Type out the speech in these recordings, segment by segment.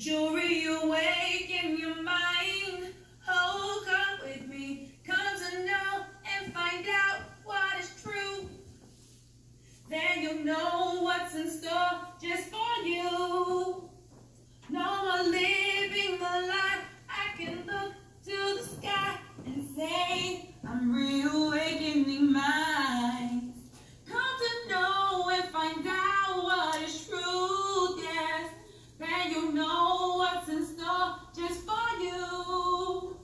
You'll reawaken your mind. Oh, come with me. Come to know and find out what is true. Then you'll know what's in store just for you. No more living the life. I can look to the sky and say, I'm reawakening minds. Come to know and find out what is true, yes. Then you'll know what's in store just for you.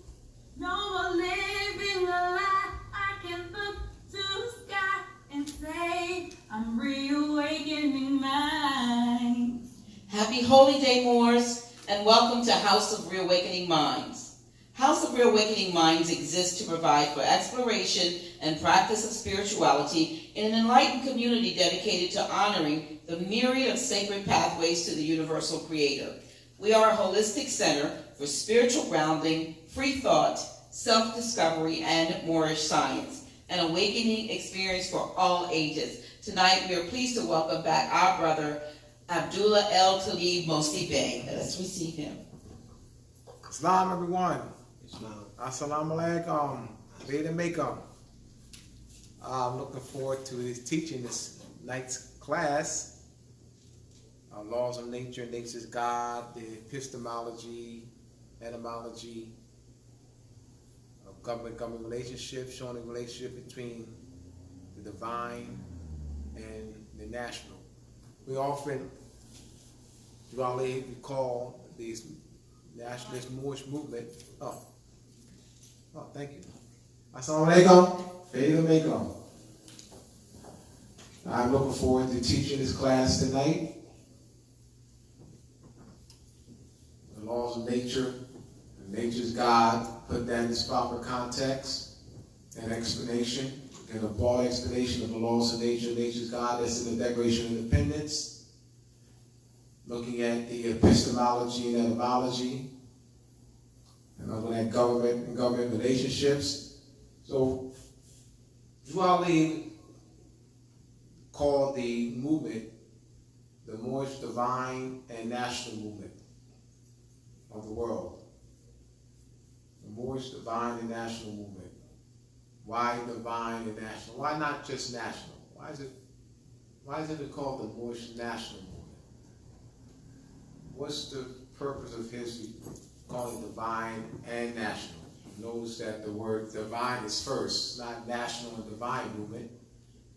No more living a lie. I can look to the sky and say, I'm reawakening minds. Happy Holy Day, Moors, and welcome to House of Reawakening Minds. House of Reawakening Minds exists to provide for exploration and practice of spirituality in an enlightened community dedicated to honoring the myriad of sacred pathways to the universal creator. We are a holistic center for spiritual grounding, free thought, self-discovery, and Moorish science, an awakening experience for all ages. Tonight, we are pleased to welcome back our brother, Abdullah El Talib Mosi Bey. Let us receive him. Islam, everyone. Islam. Assalamu alaikum. Veda Makeup. I'm looking forward to this teaching this night's class. Laws of nature, nature's God, the epistemology, etymology of government relationships, showing the relationship between the divine and the national. We often, throughout we call these nationalist Moorish movement. Oh, thank you. Assalamu alaikum. Veda Makeup. I'm looking forward to teaching this class tonight. The laws of nature, nature's God, put that in its proper context and explanation, and a broad explanation of the laws of nature, nature's God, that's in the Declaration of Independence, looking at the epistemology and etymology, and looking at government and government relationships. So, Ali called the movement the Moorish divine and national movement of the world. The Moorish divine and national movement. Why divine and national? Why not just national? Why is it called the Moorish national movement? What's the purpose of his calling divine and national? Notice that the word divine is first. It's not national and divine movement.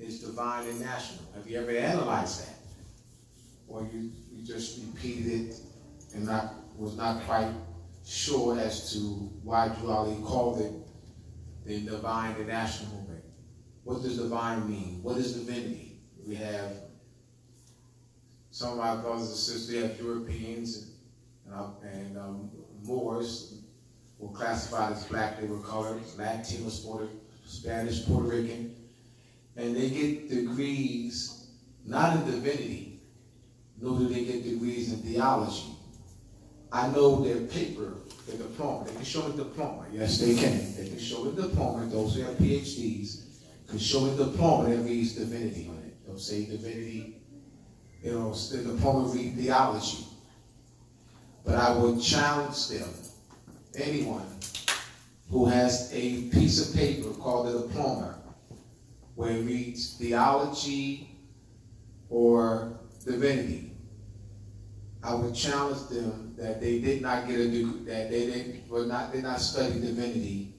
It's divine and national. Have you ever analyzed that? Or you just repeated it and was not quite sure as to why Ali called it the divine and national movement? What does divine mean? What is divinity? We have some of our brothers and sisters, we have Europeans and Moors were classified as black, they were colored, Latinos, Spanish, Puerto Rican, and they get degrees not in divinity, nor do they get degrees in theology. I know their paper, their diploma, they can show a diploma. Yes, they can. They can show a diploma. Those who have PhDs can show a diploma that reads divinity on it. They'll say divinity, the diploma read theology. But I would challenge them, anyone who has a piece of paper called a diploma, where it reads theology or divinity, I would challenge them that they did not get a degree, that they did not study divinity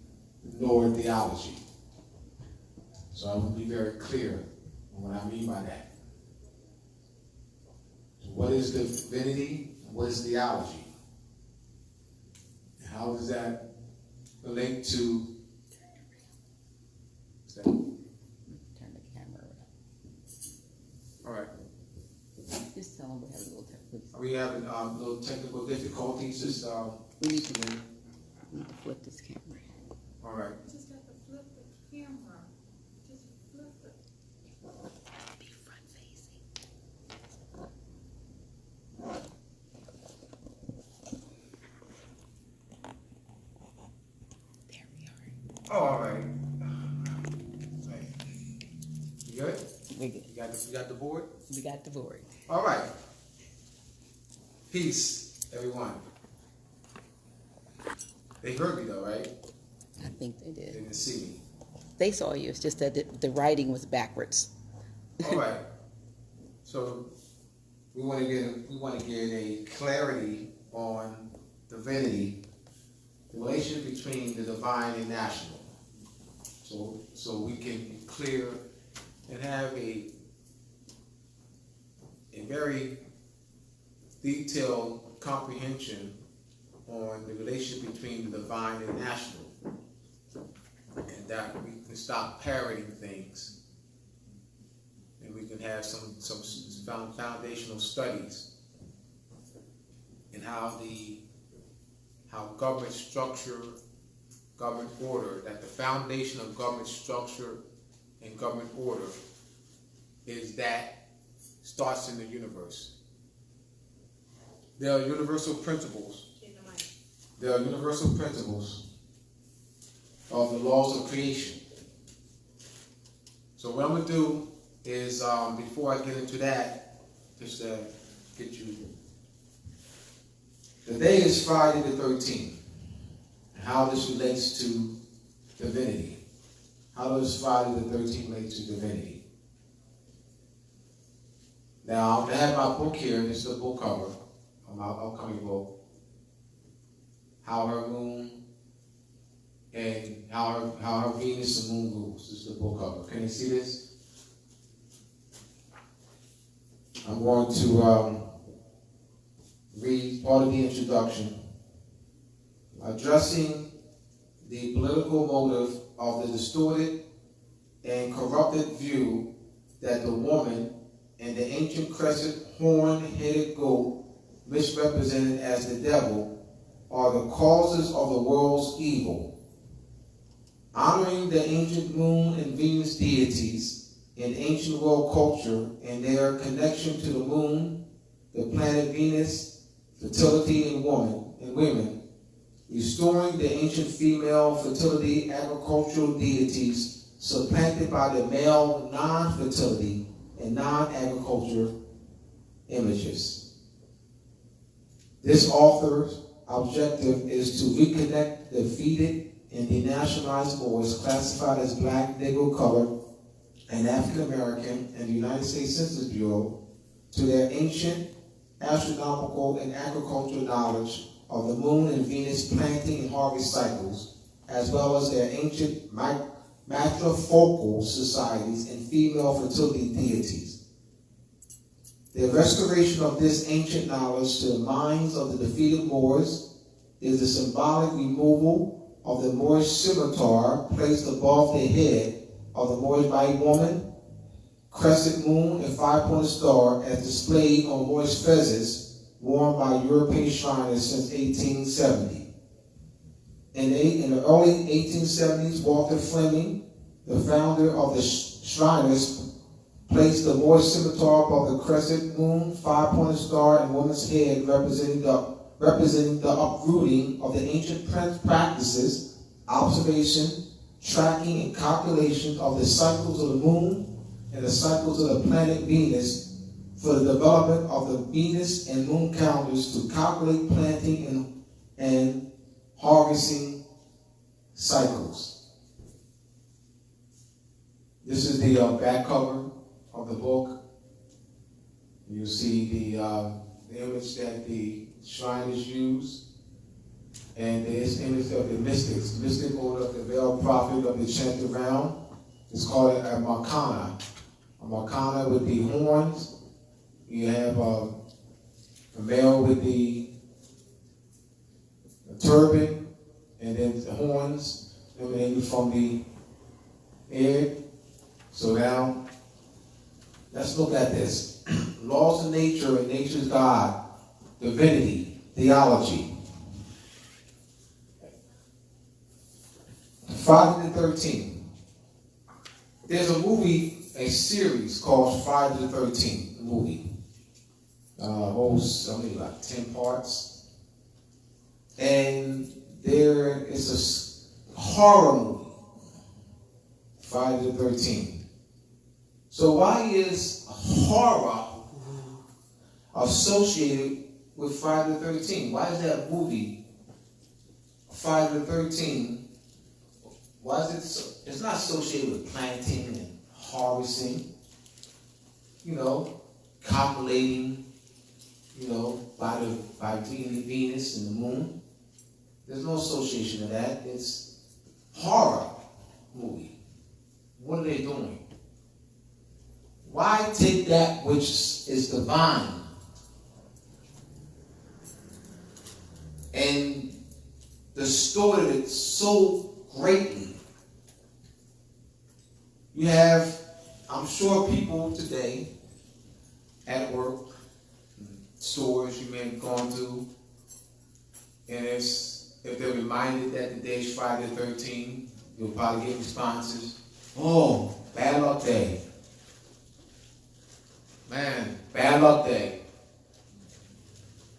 nor theology. So I would be very clear on what I mean by that. So what is divinity and what is theology? And how does that relate to that? Turn the camera around. All right. Just tell them we have a little technical. We have little technical difficulties. Just we need to flip this camera. all right. Just have to flip the camera. Just flip it. Be front facing. There we are. Oh, all right. You good? We're good. You got the board? We got the board. All right. Peace. Everyone. They heard me though, right? I think they They did. didn't see me. They saw you. It's just that the writing was backwards. All right. So we want to get a clarity on divinity, the relationship between the divine and national. So we can be clear and have a very detailed comprehension on the relationship between the divine and national, and that we can stop parroting things, and we can have some foundational studies in how government structure, government order, that the foundation of government structure and government order is that starts in the universe. There are universal principles. There are universal principles of the laws of creation. So what I'm going to do is, before I get into that, just to get you. Today is Friday the 13th. And how this relates to divinity. How does Friday the 13th relate to divinity? Now, I have my book here. This is the book cover of my upcoming book. How her moon and how her Venus and moon rules. This is the book cover. Can you see this? I'm going to read part of the introduction, addressing the political motive of the distorted and corrupted view that the woman and the ancient crescent horn-headed goat, misrepresented as the devil, are the causes of the world's evil. Honoring the ancient moon and Venus deities in ancient world culture and their connection to the moon, the planet Venus, fertility in women, restoring the ancient female fertility agricultural deities supplanted by the male non-fertility and non-agriculture images. This author's objective is to reconnect the defeated and denationalized Moors classified as black, Negro, colored, and African American in the United States Census Bureau to their ancient astronomical and agricultural knowledge of the moon and Venus planting and harvest cycles, as well as their ancient matrifocal societies and female fertility deities. The restoration of this ancient knowledge to the minds of the defeated Moors is the symbolic removal of the Moorish scimitar placed above the head of the Moorish white woman, crescent moon, and five-pointed star as displayed on Moorish fezzes worn by European Shriners since 1870. In the early 1870s, Walter Fleming, the founder of the Shriners, placed the Moorish scimitar above the crescent moon, five-pointed star, and woman's head, representing the uprooting of the ancient practices, observation, tracking, and calculation of the cycles of the moon and the cycles of the planet Venus for the development of the Venus and moon calendars to calculate planting and harvesting cycles. This is the back cover of the book. You see the image that the Shriners use, and this image of the mystics. The mystic order of the veiled prophet of the enchanted realm is called a marcana. A marcana with the horns. You have a male with the turban, and then the horns emanating from the head. So now, let's look at this. Laws of nature and nature's God, divinity, theology. Friday the 13th. There's a movie, a series called Friday the 13th, movie. Holds something like 10 parts. And there is a horror movie, Friday the 13th. So why is horror associated with Friday the 13th? Why is that movie, Friday the 13th, why is it so, it's not associated with planting and harvesting, you know, calculating, you know, by Venus and the moon. There's no association of that. It's horror movie. What are they doing? Why take that which is divine and distorted it so greatly? You have, I'm sure, people today at work, stores you may have gone to, and if they're reminded that the day is Friday the 13th, you'll probably get responses. Oh, bad luck day. Man, bad luck day.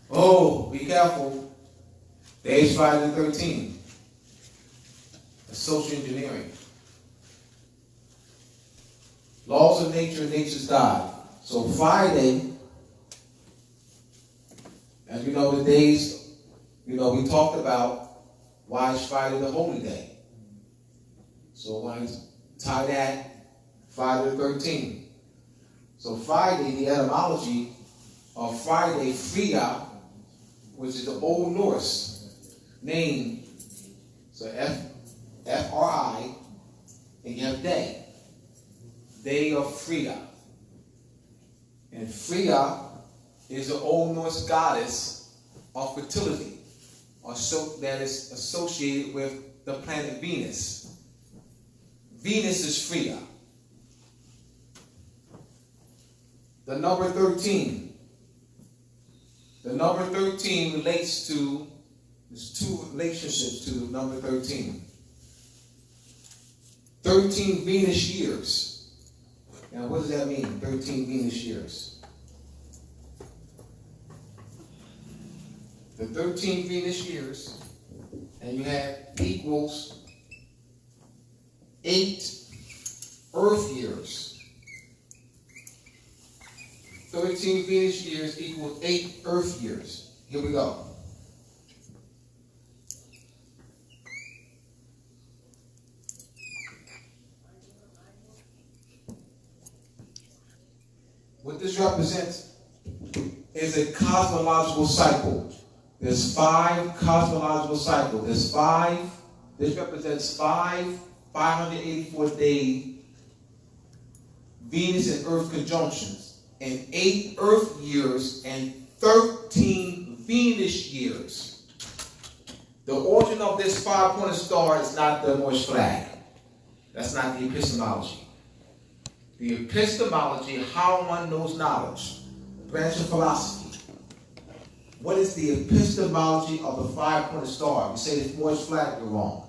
Oh, be careful. Day is Friday the 13th. It's social engineering. Laws of nature and nature's God. So Friday, as you know, the days, you know, we talked about why is Friday the holy day. So when I tie that, Friday the 13th. So Friday, the etymology of Friday, Fria, which is the Old Norse name, so F-R-I, and you have day. Day of Fria. And Fria is the Old Norse goddess of fertility, that is associated with the planet Venus. Venus is Fria. The number 13. The number 13 relates to, there's two relationships to the number 13. 13 Venus years. Now, what does that mean, 13 Venus years? The 13 Venus years, and you have equals 8 Earth years. 13 Venus years equals 8 Earth years. Here we go. What this represents is a cosmological cycle. There's 5 cosmological cycles. There's 5. This represents 584-day Venus and Earth conjunctions, and 8 Earth years and 13 Venus years. The origin of this 5-pointed star is not the Moorish flag. That's not the epistemology. The epistemology, how one knows knowledge, branch of philosophy. What is the epistemology of the 5-pointed star? You say it's Moorish flag, you're wrong.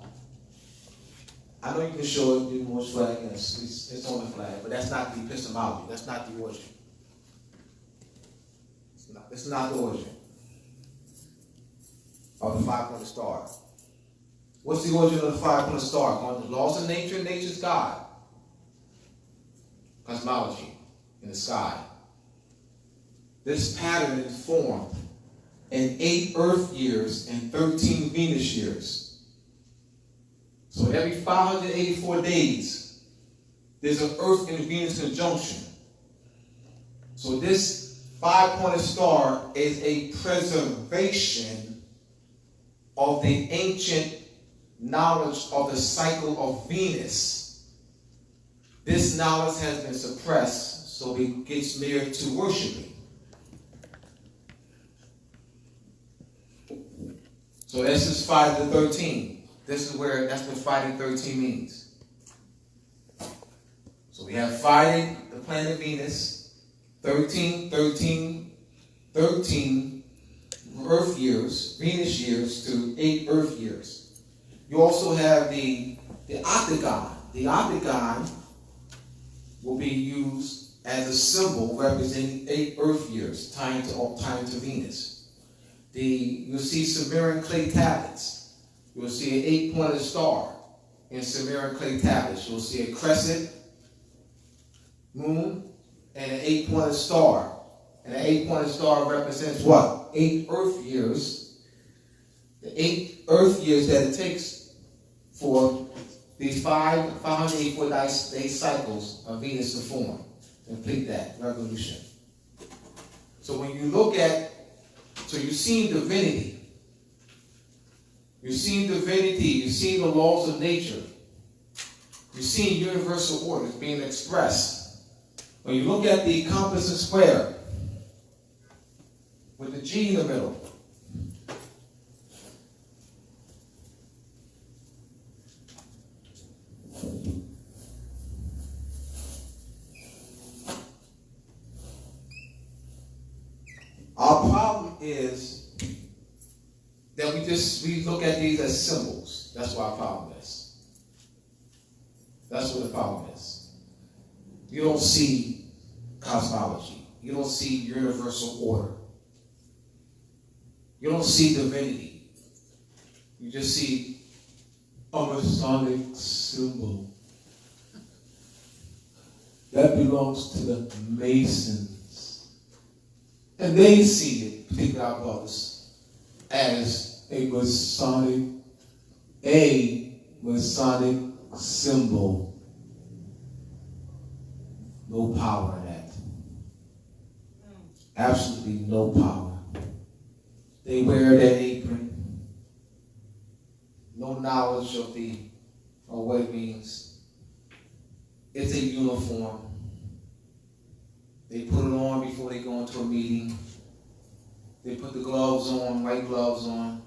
I know you can show it, the Moorish flag, and it's on the flag, but that's not the epistemology. That's not the origin. It's not the origin of the 5-pointed star. What's the origin of the 5-pointed star? According to the laws of nature and nature's God. Cosmology in the sky. This pattern is formed in 8 Earth years and 13 Venus years. So every 584 days, there's an Earth and Venus conjunction. So this 5-pointed star is a preservation of the ancient knowledge of the cycle of Venus. This knowledge has been suppressed, so it gets near to worshiping. So this is Friday the 13th. That's what Friday the 13th means. So we have Friday, the planet Venus, 13 Earth years, Venus years to 8 Earth years. You also have the octagon. The octagon will be used as a symbol representing 8 Earth years, tying to Venus. You'll see Sumerian clay tablets. You'll see an 8-pointed star in Sumerian clay tablets. You'll see a crescent moon and an 8-pointed star And the 8-pointed star represents what? 8 earth years. The 8 earth years that it takes for these 584 day cycles of Venus to form. Complete that revolution. So when you look at, so you've seen divinity. You've seen divinity. You've seen the laws of nature. You've seen universal orders being expressed. When you look at the compass and square, with the G in the middle, our problem is that we look at these as symbols. That's what our problem is. That's what the problem is. You don't see cosmology. You don't see universal order. You don't see divinity. You just see a Masonic symbol. That belongs to the Masons. And they see it, particularly our brothers, as a Masonic symbol. No power in that. Absolutely no power. They wear that apron. No knowledge of what it means. It's a uniform. They put it on before they go into a meeting. They put the gloves on, white gloves on.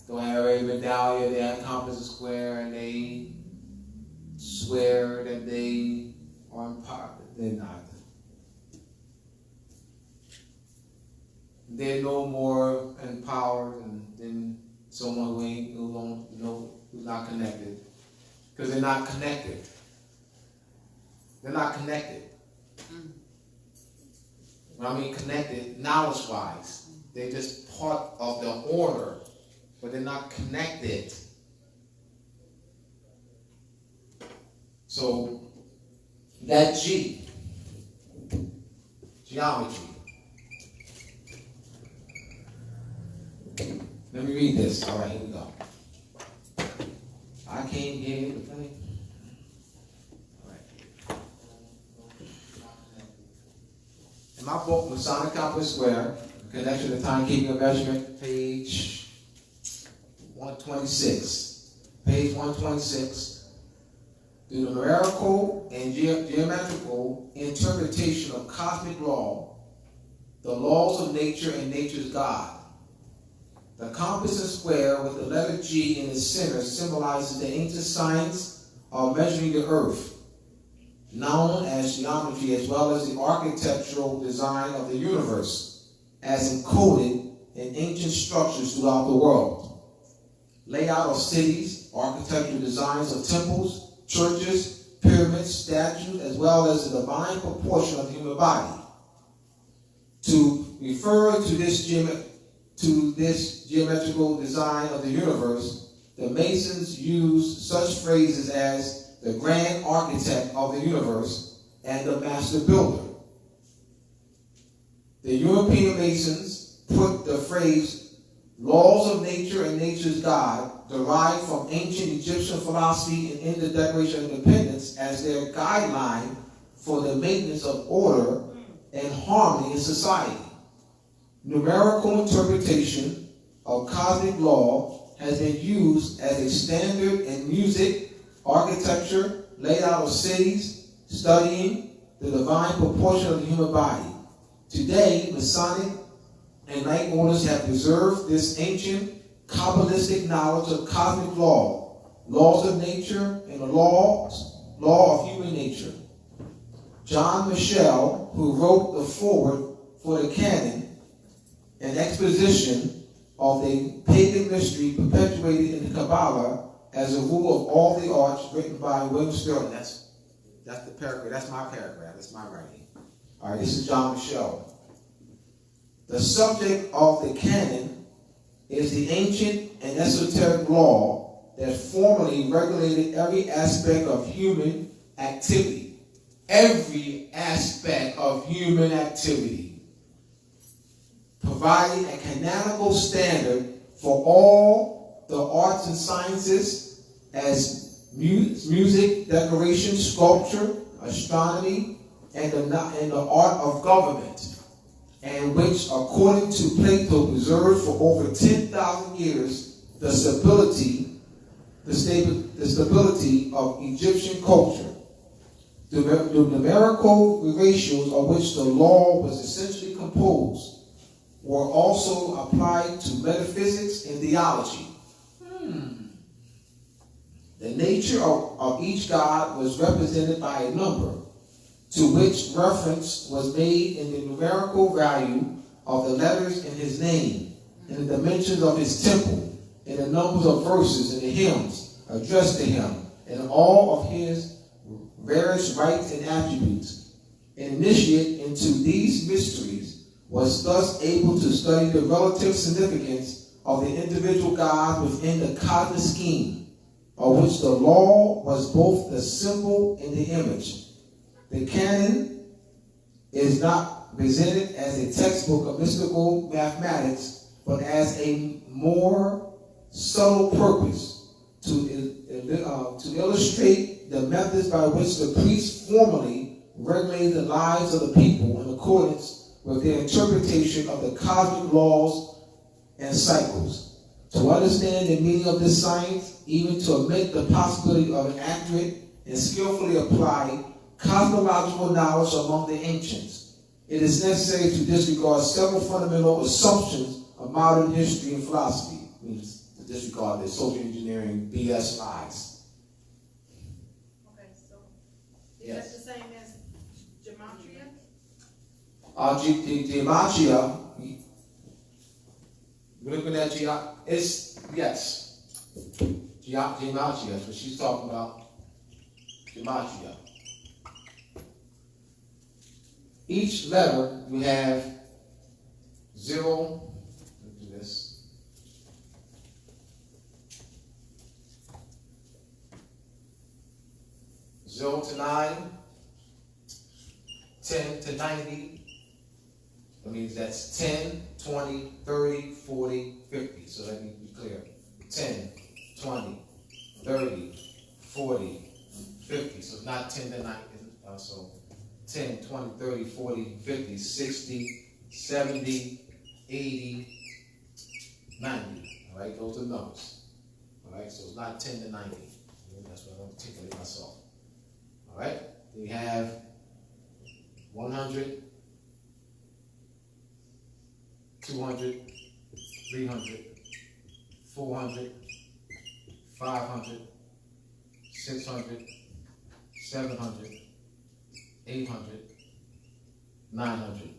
Don't have a medallion, they have compass and square, and they swear that they are empowered. They're not. They're no more empowered than someone who's not connected. Because they're not connected. They're not connected. When I mean connected, knowledge-wise, they're just part of the order, but they're not connected. So that G, geometry. Let me read this. All right, here we go. I came here to play. All right. In my book, Masonic Compass Square, Connection to Timekeeping and Measurement, page 126. Page 126. The numerical and geometrical interpretation of cosmic law, the laws of nature and nature's God. The compass and square with the letter G in its center symbolizes the ancient science of measuring the earth, known as geometry, as well as the architectural design of the universe, as encoded in ancient structures throughout the world. Layout of cities, architectural designs of temples, churches, pyramids, statues, as well as the divine proportion of the human body. To refer to this geometrical design of the universe, the Masons use such phrases as the grand architect of the universe and the master builder. The European Masons put the phrase laws of nature and nature's God, derived from ancient Egyptian philosophy and in the Declaration of Independence, as their guideline for the maintenance of order and harmony in society. Numerical interpretation of cosmic law has been used as a standard in music, architecture, layout of cities, studying the divine proportion of the human body. Today, Masonic and Light Orders have preserved this ancient Kabbalistic knowledge of cosmic law, laws of nature, and the law of human nature. John Michel, who wrote the foreword for the canon, an exposition of the pagan mystery perpetuated in the Kabbalah as a rule of all the arts, written by William Sterling. That's the paragraph. That's my paragraph. That's my writing. All right, this is John Michel. The subject of the canon is the ancient and esoteric law that formerly regulated every aspect of human activity, every aspect of human activity, providing a canonical standard for all the arts and sciences as music, decoration, sculpture, astronomy, and the art of government, and which, according to Plato, preserved for over 10,000 years the stability of Egyptian culture. The numerical ratios of which the law was essentially composed were also applied to metaphysics and theology. The nature of each god was represented by a number, to which reference was made in the numerical value of the letters in his name, in the dimensions of his temple, in the numbers of verses in the hymns addressed to him, and all of his various rights and attributes. An initiate into these mysteries was thus able to study the relative significance of the individual gods within the cosmic scheme, of which the law was both the symbol and the image. The canon is not presented as a textbook of mystical mathematics, but as a more subtle purpose to illustrate the methods by which the priests formally regulate the lives of the people in accordance with their interpretation of the cosmic laws and cycles. To understand the meaning of this science, even to admit the possibility of an accurate and skillfully applied cosmological knowledge among the ancients, it is necessary to disregard several fundamental assumptions of modern history and philosophy. It means to disregard the social engineering BS lies. Okay, so is Yes. that the same as gematria? Gematria, we're looking at it's, yes. Gematria, that's what she's talking about. Gematria. Each letter you have 0, let's do this. 0 to 9, 10 to 90. That means that's 10, 20, 30, 40, 50. So let me be clear. 10, 20, 30, 40, 50. So it's not 10 to 90. So 10, 20, 30, 40, 50, 60, 70, 80, 90. All right, those are numbers. All right, so it's not 10 to 90. That's what I'm articulating myself. All right, then you have 100, 200, 300, 400, 500, 600, 700, 800, 900.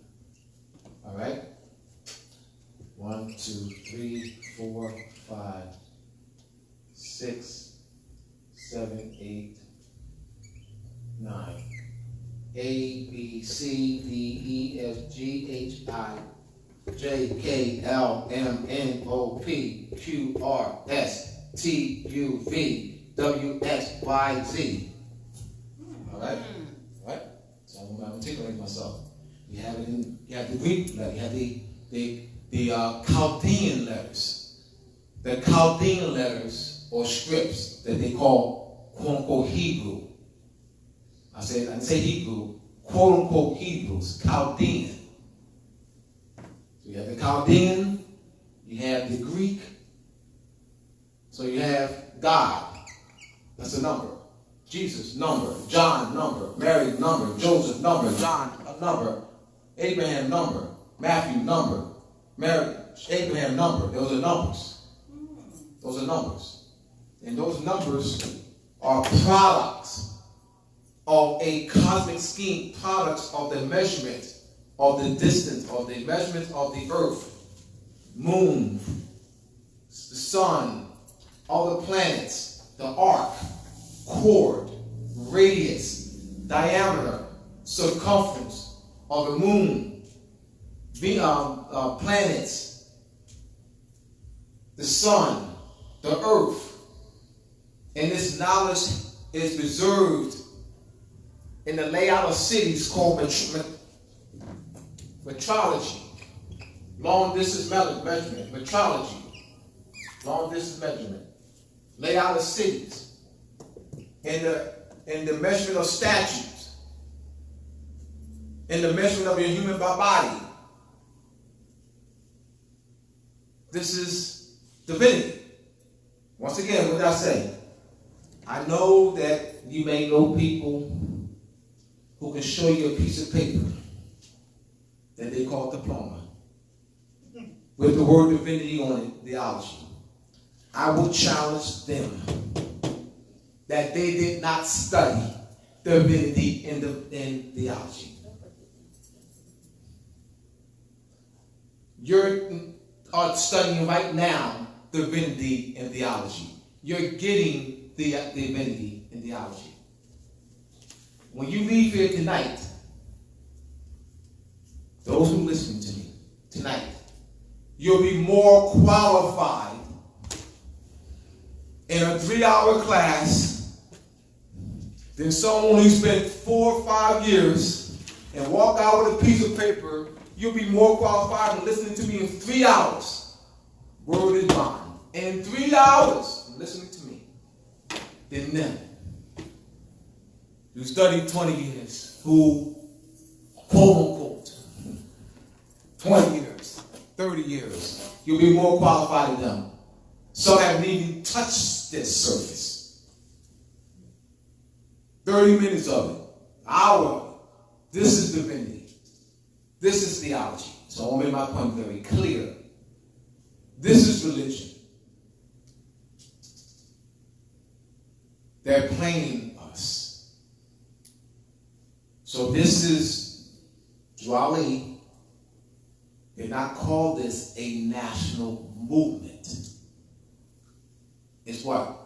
All right? 1, 2, 3, 4, 5, 6, 7, 8, 9. A, B, C, D, E, F, G, H, I, J, K, L, M, N, O, P, Q, R, S, T, U, V, W, X, Y, Z. All right? All right? So I'm articulating myself. You have it in, you have the Greek letter, you have the Chaldean letters. The Chaldean letters or scripts that they call quote unquote Hebrew. I didn't say Hebrew, quote unquote Hebrews, Chaldean. So you have the Chaldean, you have the Greek, so you have God, that's a number. Jesus, number. John, number. Mary, number. Joseph, number. John, a number. Abraham, number. Matthew, number. Mary, Abraham, number. Those are numbers. Those are numbers. And those numbers are products of a cosmic scheme, products of the measurement of the distance, of the measurement of the earth, moon, the sun, all the planets, the arc, chord, radius, diameter, circumference of the moon, the planets, the sun, the earth. And this knowledge is preserved in the layout of cities called metrology. Long distance measurement. Metrology. Long distance measurement. Layout of cities. In the measurement of statues. In the measurement of your human body. This is divinity. Once again, what did I say? I know that you may know people who can show you a piece of paper that they call diploma with the word divinity on it, theology. I will challenge them that they did not study divinity in theology. You're studying right now divinity in theology. You're getting the divinity in theology. When you leave here tonight, those who listen to me tonight, you'll be more qualified in a 3-hour class than someone who spent 4 or 5 years and walk out with a piece of paper. You'll be more qualified than listening to me in 3 hours. Word is mine. In 3 hours, listening to me, than them who studied 20 years, who, quote unquote, 20 years, 30 years. You'll be more qualified than them. Some haven't even touched this surface. 30 minutes of it, hour. This is divinity. This is theology. So I want to make my point very clear. This is religion. They're playing us. So this is Dwali did not call this a national movement. It's what?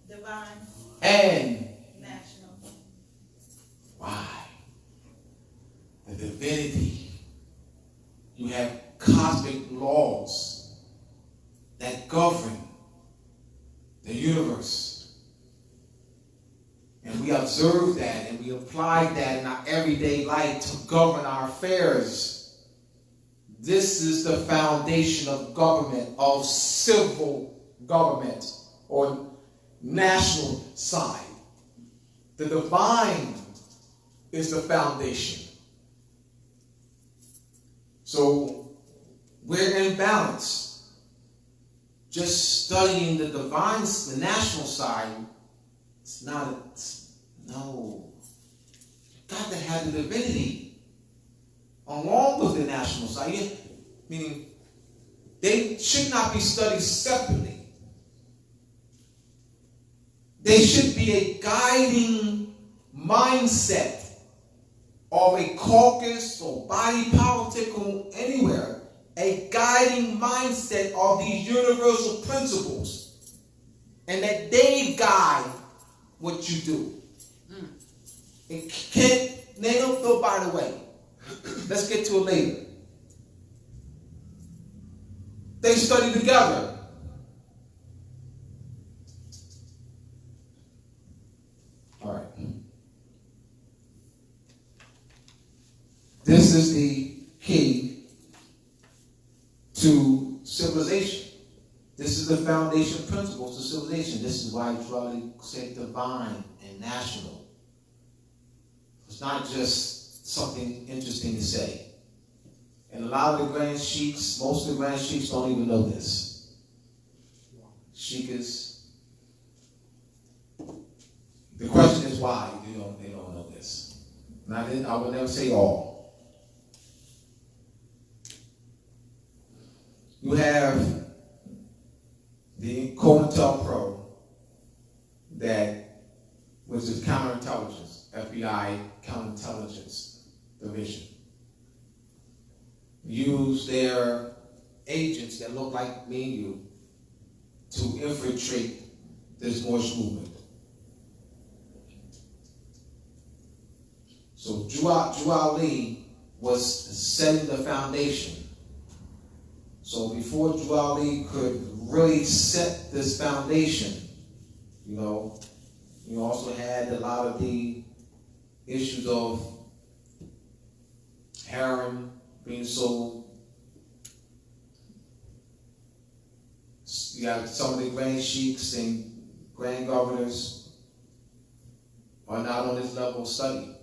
Divine. And National. why? The divinity. You have cosmic laws that govern the universe. And we observe that and we apply that in our everyday life to govern our affairs. This is the foundation of government, of civil government or national side. The divine is the foundation. So we're in balance. Just studying the divine, the national side, it's not, no. You've got to have the divinity along with the national side. Meaning, they should not be studied separately. They should be a guiding mindset of a caucus or body politic or anywhere. A guiding mindset of these universal principles. And that they guide what you do. It can't, they don't go by the way. Let's get to it later. They study together. All right. This is the key to civilization. This is the foundation principles to civilization. This is why Charlie said divine and national. It's not just something interesting to say. And a lot of the grand sheiks, most of the grand sheiks don't even know this. Sheikas. The question is why they don't know this. And I will never say all. You have the COINTELPRO that was the counterintelligence, FBI counterintelligence division. Use their agents that look like me and you to infiltrate this Moorish movement. So Juali was setting the foundation. So before Juali could really set this foundation, you also had a lot of the issues of heroin being sold. You have some of the grand sheiks and grand governors are not on this level of study.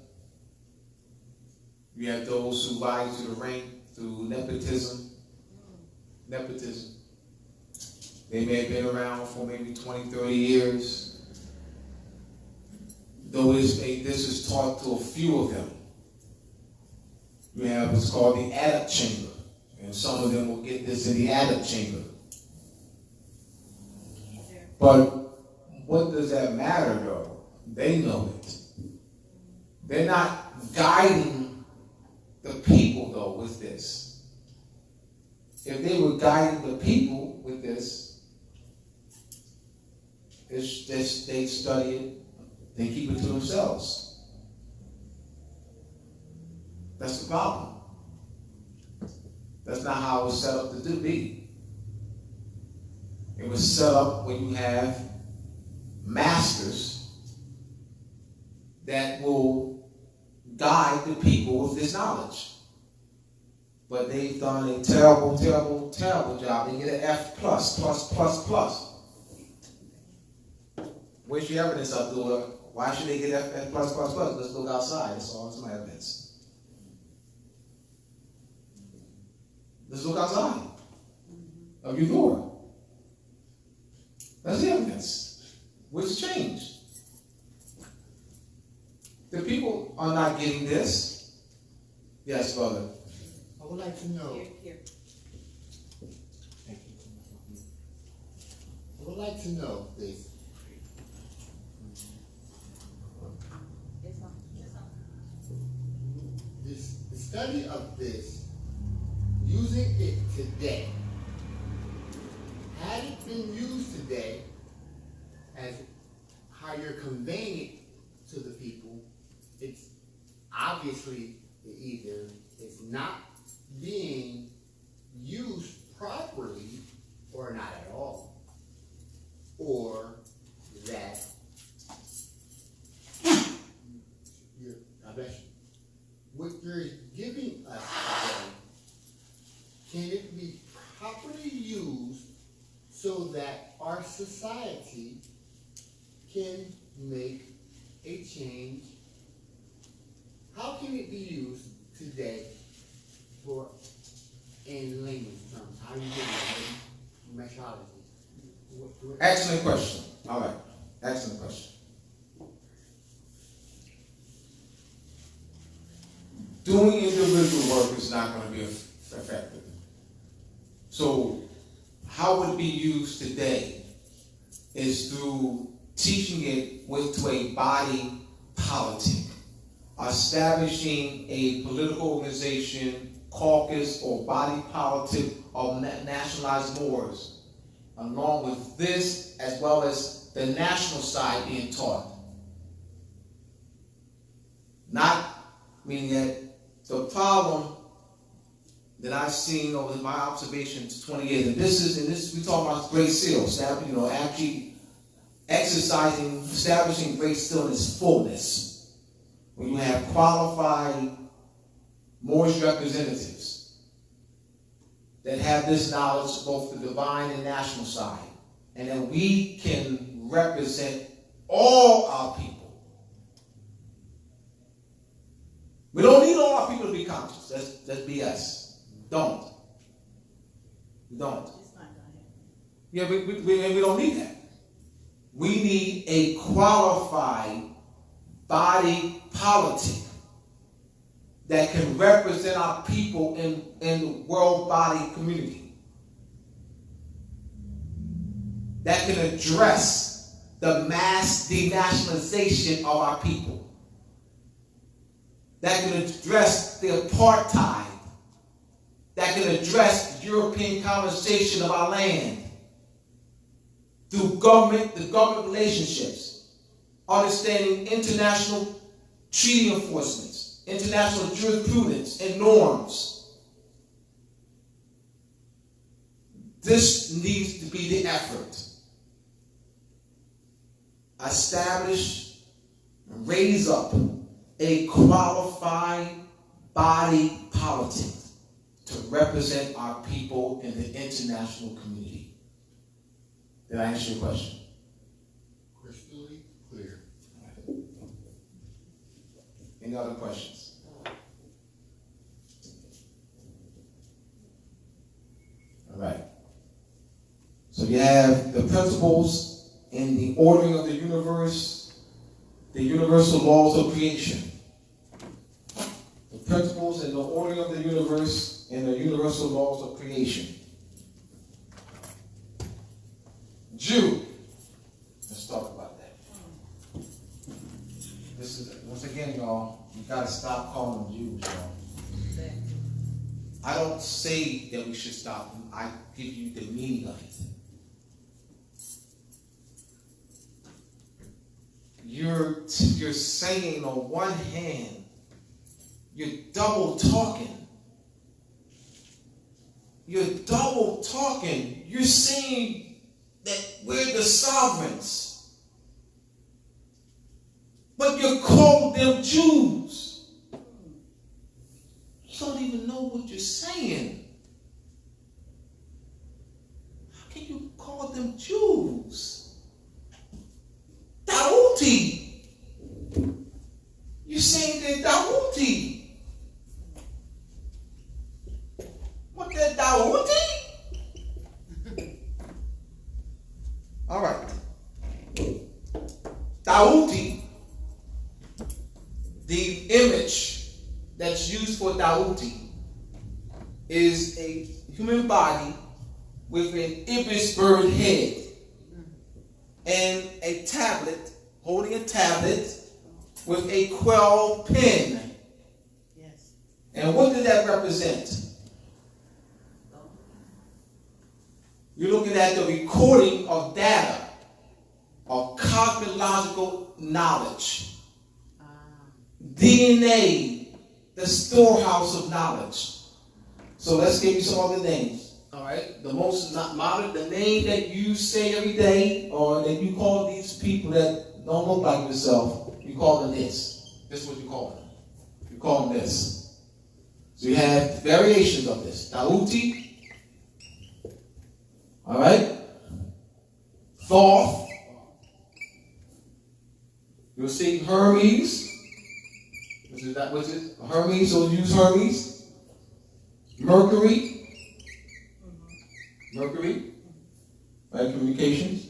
You have those who rise to the rank through nepotism. They may have been around for maybe 20, 30 years. Though this is taught to a few of them. You have what's called the adept chamber. And some of them will get this in the adept chamber. But what does that matter though? They know it. They're not guiding the people though with this. If they were guiding the people with this, they study it, they keep it to themselves. That's the problem. That's not how it was set up to be. It was set up when you have masters that will guide the people with this knowledge. But they've done a terrible, terrible, terrible job. They get an F plus. Where's your evidence, Abdullah? Why should they get F plus? Let's look outside. That's all. That's my evidence. Let's look outside of your door. That's the evidence. What's changed? The people are not getting this. Yes, brother. I would like to know. Here. Thank you. I would like to know this. The study of this, using it today, had it been used today as how you're conveying it to the people, it's obviously either it's not being used properly or not at all, or that I bless you. What you're giving us today, can it be properly used so that our society can make a change? How can it be used today for, in layman's terms? How do you get it in methodology? Excellent question. All right. Excellent question. Doing individual work is not going to be effective. So how would it be used today is through teaching it to a body politic, establishing a political organization, caucus, or body politic of nationalized Moors, along with this as well as the national side being taught. Not meaning that the problem that I've seen over my observations 20 years, and this we talk about Great Seal, actually establishing Great Seal in its fullness. When you have qualified Moorish representatives that have this knowledge, both the divine and national side, and then we can represent all our people. We don't need all our people to be conscious. That's BS. Don't. We don't. Yeah, we don't need that. We need a qualified body politic that can represent our people in the world body community. That can address the mass denationalization of our people. That can address the apartheid. That can address European colonization of our land through the government relationships, understanding international treaty enforcements, international jurisprudence and norms. This needs to be the effort. Establish and raise up a qualified body politic to represent our people in the international community. Did I answer your question? Crystally clear. Any other questions? All right. So you have the principles in the ordering of the universe, the universal laws of creation. The principles in the ordering of the universe and the universal laws of creation. Jew. Let's talk about that. This is, once again, y'all, you gotta stop calling them Jews, y'all. I don't say that we should stop them. I give you the meaning of it. You're saying on one hand, you're double talking. You're double talking. You're saying that we're the sovereigns. But you call them Jews. You don't even know what you're saying. How can you call them Jews? Daouti. You're saying they're Daouti. What, they're Daouti? All right. Daouti, the image that's used for Daouti is a human body with an ibis bird head and a tablet, holding a tablet with a quill pen. Yes. And what did that represent? You're looking at the recording of data, of cosmological knowledge. DNA, the storehouse of knowledge. So let's give you some other names. All right, the most modern, the name that you say every day, or that you call these people that don't look like yourself, you call them this. This is what you call them. You call them this. So you have variations of this. Daouti. All right. Thoth. You'll see Hermes. Which is that? Which is Hermes? So use Hermes. Mercury. Mercury. Right? Communications.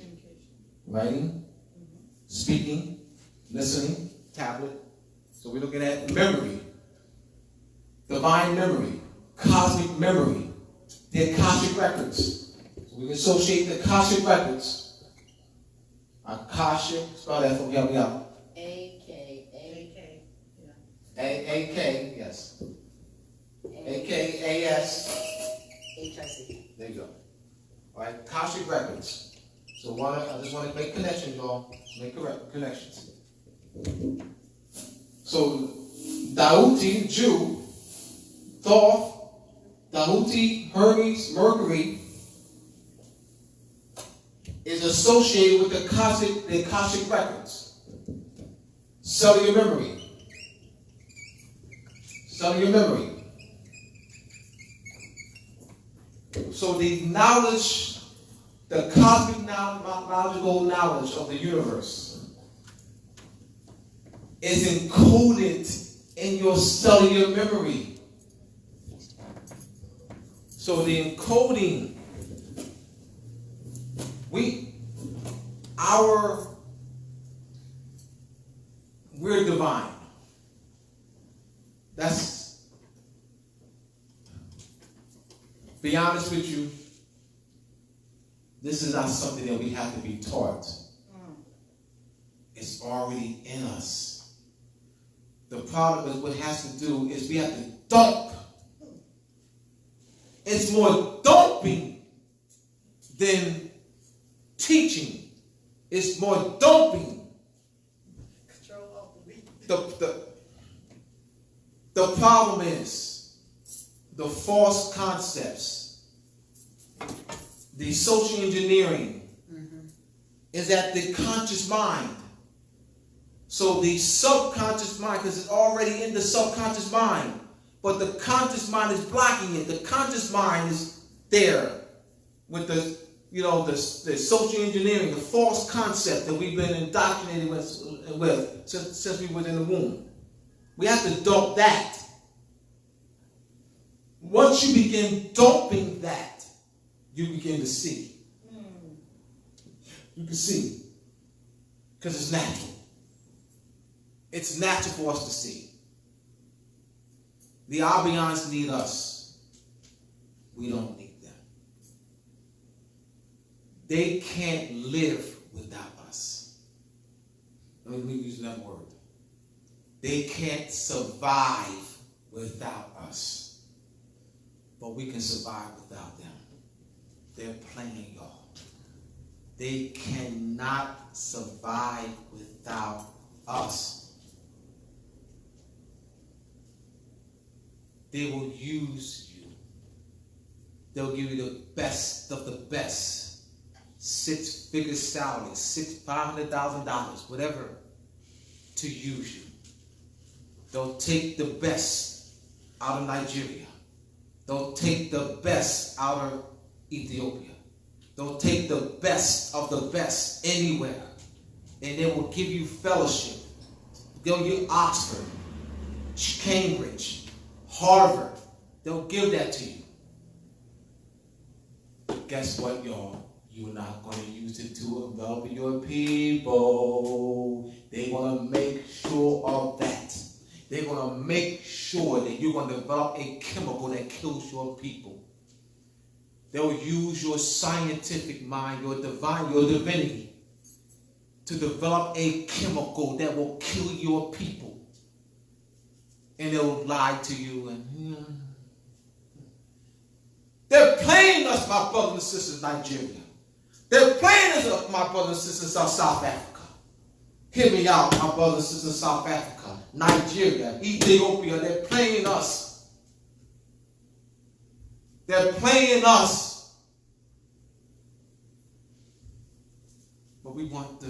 Writing. Speaking. Listening. Tablet. So we're looking at memory. Divine memory. Cosmic memory. The Akashic records. We can associate the Akashic records. Akashic, spell that for me, help me out. A-K. A-K, yes. A-K-A-S. H-I-C. There you go. All right, Akashic records. So I just want to make connections, y'all. Make correct connections. So, Daouti, Jew, Thoth, Daouti, Hermes, Mercury, is associated with the Akashic records. Cellular memory. Cellular memory. So the knowledge, the cosmic logical knowledge of the universe is encoded in your cellular memory. So the encoding, we're divine. Be honest with you, this is not something that we have to be taught. It's already in us. The problem is what has to do is we have to dump. It's more dumping than teaching. It's more dumping. The problem is the false concepts, the social engineering, is that the conscious mind So the subconscious mind, because it's already in the subconscious mind, but the conscious mind is blocking it. The conscious mind is there with the social engineering, the false concept that we've been indoctrinated with since we were in the womb. We have to dump that. Once you begin dumping that, you begin to see. You can see. Because it's natural. It's natural for us to see. The Abians need us. We don't need them. They can't live without us. Let me use that word. They can't survive without us. But we can survive without them. They're playing, y'all. They cannot survive without us. They will use you. They'll give you the best of the best. 6-figure salary, $500,000, whatever, to use you. They'll take the best out of Nigeria. They'll take the best out of Ethiopia. They'll take the best of the best anywhere. And they will give you fellowship. They'll give you Oxford, Cambridge, Harvard. They'll give that to you. Guess what, y'all? You're not going to use it to envelop your people. They're going to make sure of that. They're going to make sure that you're going to develop a chemical that kills your people. They'll use your scientific mind, your divinity, to develop a chemical that will kill your people. And they'll lie to you. And they're playing us, my brothers and sisters, Nigeria. They're playing us, my brothers and sisters, South Africa. Hear me out, my brothers and sisters, South Africa, Nigeria, Ethiopia. They're playing us. They're playing us. But we want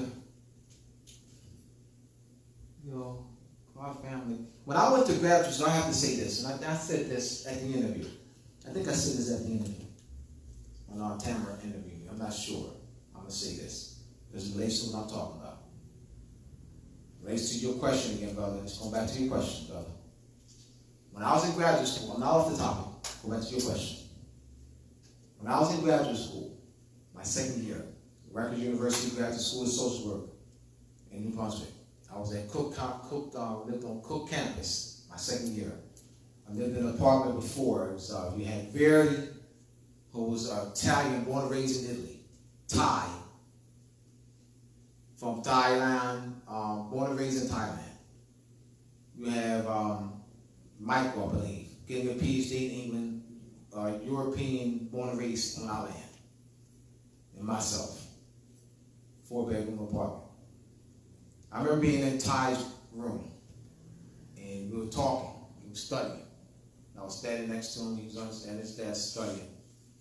our family. When I went to graduate school, I have to say this, and I said this at the interview. I think I said this at the interview. On our Tamara interview. I'm not sure. I'm going to say this. Because it relates to what I'm talking about. It relates to your question again, brother. Let's go back to your question, brother. When I was in graduate school, I'm not off the topic. Go back to your question. When I was in graduate school, my second year, Rutgers University Graduate School of Social Work in New Brunswick. I was at lived on Cook campus my second year. I lived in an apartment before. We had Verdi, who was Italian, born and raised in Italy. Thai, from Thailand, born and raised in Thailand. You have Michael, I believe, getting a PhD in England, European, born and raised on our land. And myself, 4-bedroom apartment. I remember being in Ty's room, and we were talking, he was studying. I was standing next to him, he was understanding his dad studying.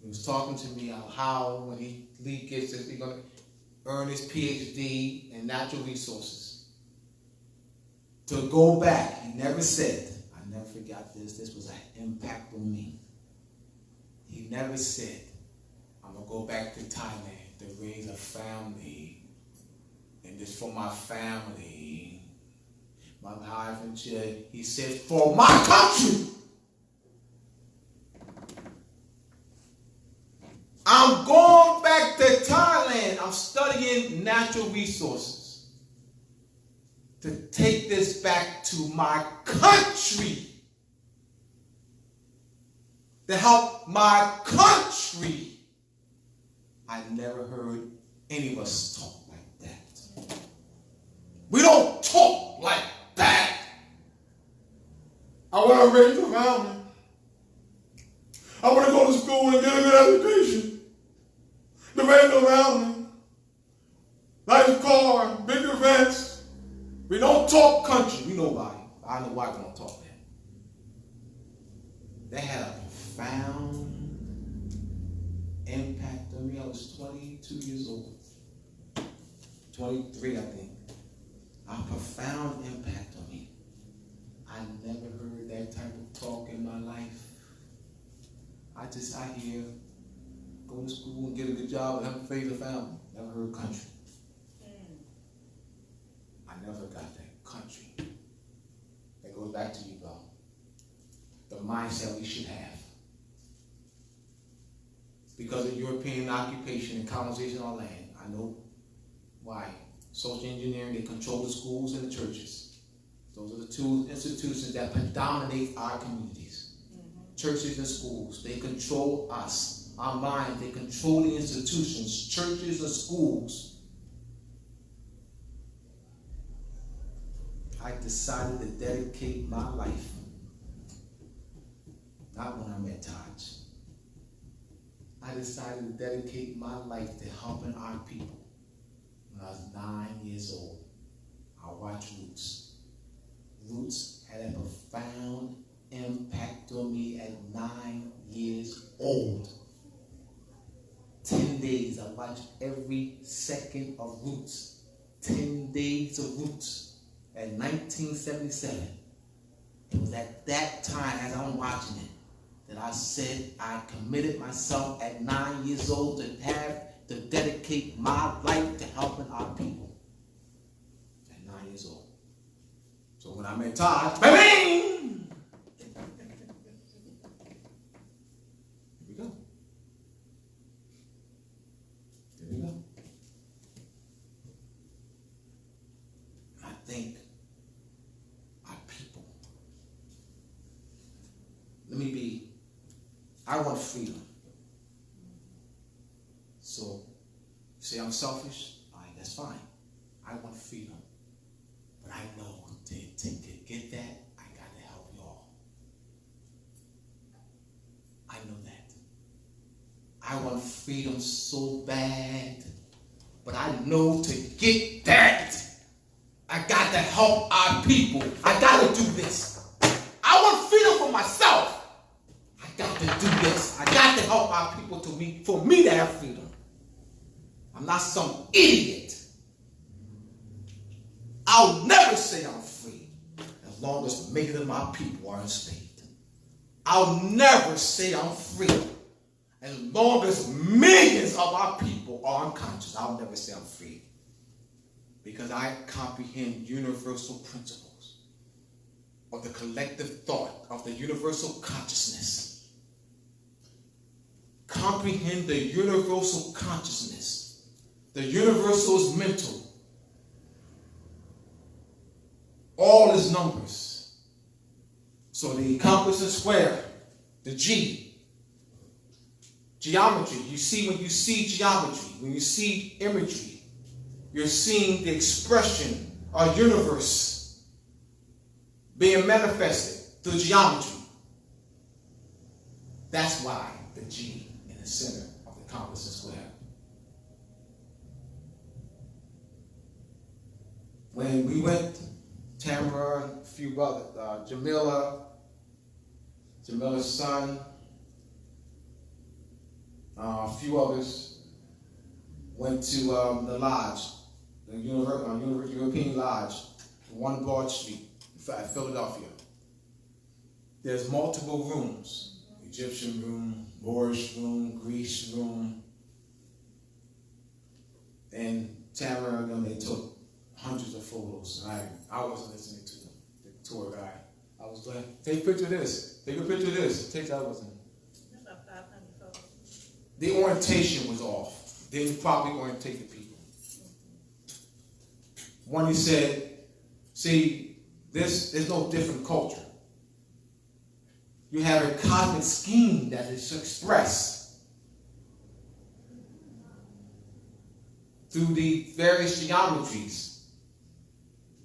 He was talking to me about how when he gets this, he's going to earn his PhD in natural resources. To go back, he never said, I never forgot this was an impact on me. He never said, I'm going to go back to Thailand to raise a family. And this for my family. My wife and children. He said, for my country. I'm going back to Thailand. I'm studying natural resources to take this back to my country, to help my country. I never heard any of us talk like that. We don't talk like that. I want to raise a family. I want to go to school and get a good education. The raise a family. Nice car, big events. We don't talk country. We know why. I know why we don't talk that. They had a profound impact on me. I was 22 years old. 23, I think. a profound impact on me. I never heard that type of talk in my life. I hear, go to school and get a good job and help raise a family. Never heard country. I never got that country. That goes back to you, bro. The mindset we should have. Because of European occupation and colonization on our land, I know why. Social engineering, they control the schools and the churches. Those are the two institutions that predominate our communities. Churches and schools, they control us. Our minds, they control the institutions, churches and schools. I decided to dedicate my life, not when I met Taj. I decided to dedicate my life to helping our people. When I was 9 years old, I watched Roots. Roots had a profound impact on me at 9 years old. 10 days, I watched every second of Roots. 10 days of Roots at 1977. It was at that time, as I'm watching it, that I said I committed myself at 9 years old to dedicate my life to helping our people. At 9 years old. So when I met Todd, bang! Here we go. Here we go. I think our people. I want freedom. So, you say I'm selfish? All right, that's fine. I want freedom. But I know to get that, I got to help y'all. I know that. I want freedom so bad. But I know to get that, I got to help our people. I got to do this. I want freedom for myself. I got to do this. I got to help our people for me to have freedom. I'm not some idiot. I'll never say I'm free as long as millions of my people are enslaved. I'll never say I'm free as long as millions of our people are unconscious. I'll never say I'm free because I comprehend universal principles of the collective thought, of the universal consciousness. Comprehend the universal consciousness. The universal is mental. All is numbers. So the compass and square, the G. Geometry. You see, when you see geometry, when you see imagery, you're seeing the expression of universe being manifested through geometry. That's why the G in the center of the compass and square. When we went, Tamara, a few brothers, Jamila's son, a few others went to the lodge, the European Lodge, 1 Broad Street, Philadelphia. There's multiple rooms: Egyptian room, Moorish room, Greece room. And Tamara and them, they took hundreds of photos. I wasn't listening to the tour guide. I was going, take a picture of this, take a picture of this. Take that wasn't. About 500 photos. The orientation was off. They didn't properly orientate the people. One, he said, see, there's no different culture. You have a cosmic scheme that is expressed through the various geometries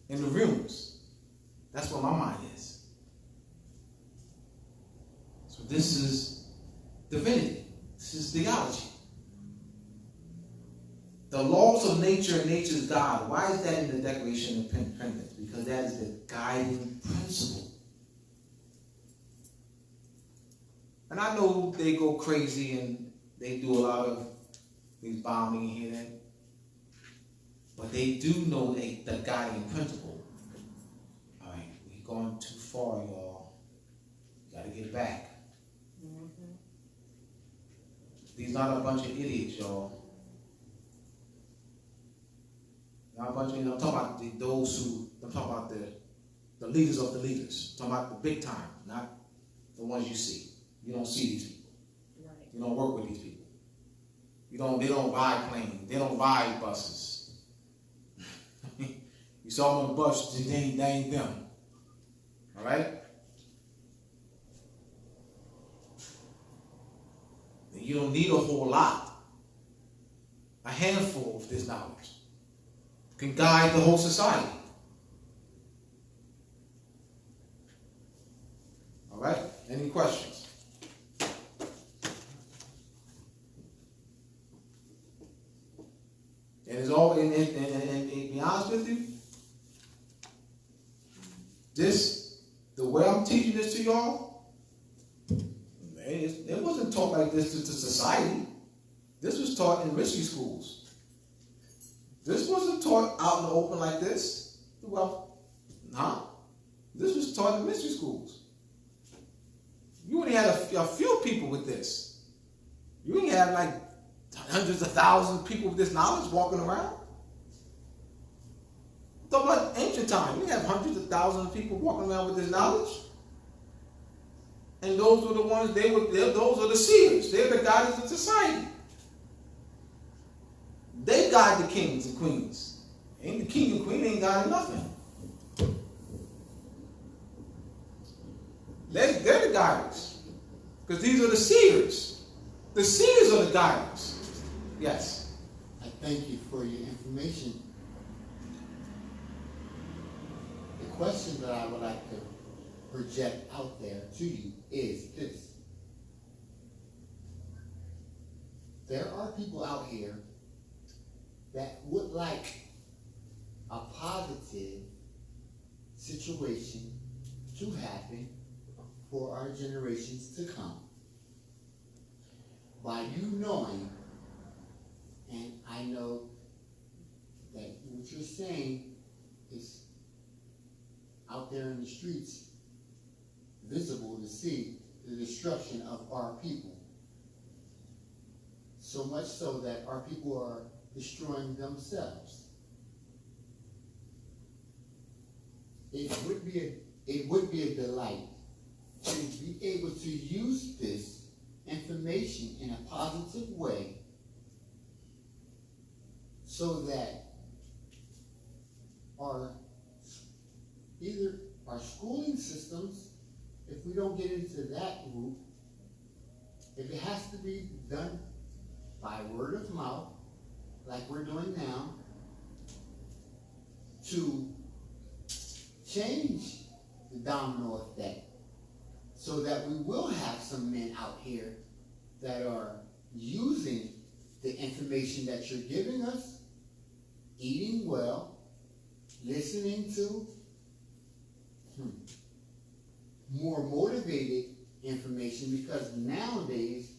in the rooms. That's what my mind is. So this is divinity. This is theology. The laws of nature and nature's God. Why is that in the Declaration of Independence? Because that is the guiding principle. And I know they go crazy and they do a lot of these bombing here and there. but they do know the guiding principle. All right, we're going too far, y'all. Got to get back. These not a bunch of idiots, y'all. Not a bunch of, I'm talking about I'm talking about the leaders of the leaders. I'm talking about the big time, not the ones you see. You don't see these people. Right. You don't work with these people. They don't ride planes. They don't ride buses. You saw them on the bus, they ain't them. All right? You don't need a whole lot. A handful of this knowledge can guide the whole society. All right? Any questions? And it's all, and be honest with you, the way I'm teaching this to y'all, it wasn't taught like this to society. This was taught in mystery schools. This wasn't taught out in the open like this. Well, this was taught in mystery schools. You only had a few people with this. You didn't have like hundreds of thousands of people with this knowledge walking around. Talk about ancient time. You didn't have hundreds of thousands of people walking around with this knowledge. And those were the ones, those are the seers. They're the guides of society. They guide the kings and queens. Ain't the king and queen ain't guiding nothing. They're the guides. Because these are the seers. The seers are the guides. Yes. I thank you for your information. The question that I would like to project out there to you is this. There are people out here that would like a positive situation to happen for our generations to come. By you knowing, and I know that what you're saying is out there in the streets, visible to see the destruction of our people. So much so that our people are destroying themselves. It would be a delight to be able to use this information in a positive way so that either our schooling systems, if we don't get into that route, if it has to be done by word of mouth, like we're doing now, to change the domino effect so that we will have some men out here that are using the information that you're giving us, eating well, listening to more motivated information, because nowadays,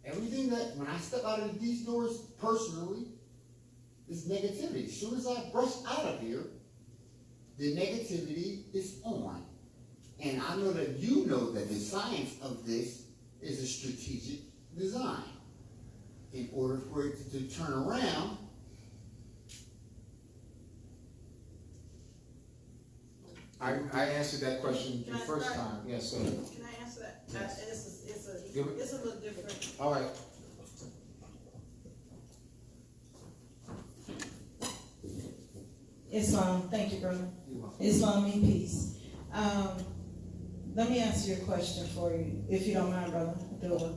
everything that, when I step out of these doors personally, is negativity. As soon as I brush out of here, the negativity is on. And I know that you know that the science of this is a strategic design. In order for it to turn around, I answered that question the first time. Yes, go ahead. Can I answer that? Yes. It's a little different. All right. Islam, thank you, brother. Islam mean peace. Let me answer your question for you, if you don't mind, brother Abdullah.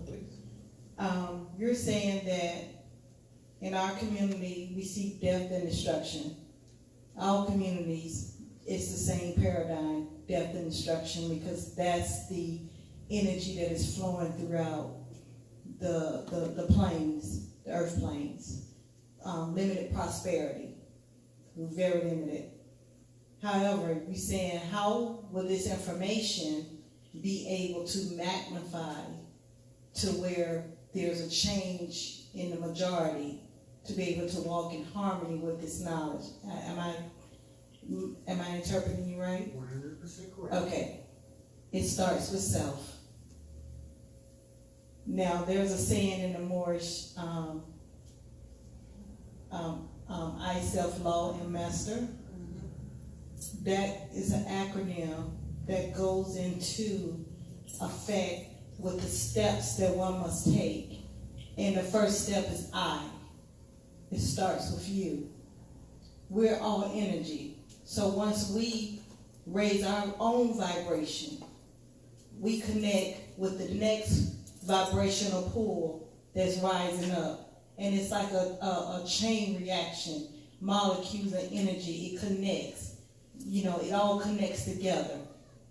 You're saying that in our community we see death and destruction. All communities, it's the same paradigm, death and destruction, because that's the energy that is flowing throughout the planes, the earth planes. Limited prosperity, very limited. However, you're saying, how will this information be able to magnify to where there's a change in the majority to be able to walk in harmony with this knowledge. Am I interpreting you right? 100% correct. Okay. It starts with self. Now, there's a saying in the Moorish, I, self, law, and master. That is an acronym that goes into effect with the steps that one must take. And the first step is I. It starts with you. We're all energy. So once we raise our own vibration, we connect with the next vibrational pull that's rising up. And it's like a chain reaction. Molecules of energy, it connects. You know, it all connects together.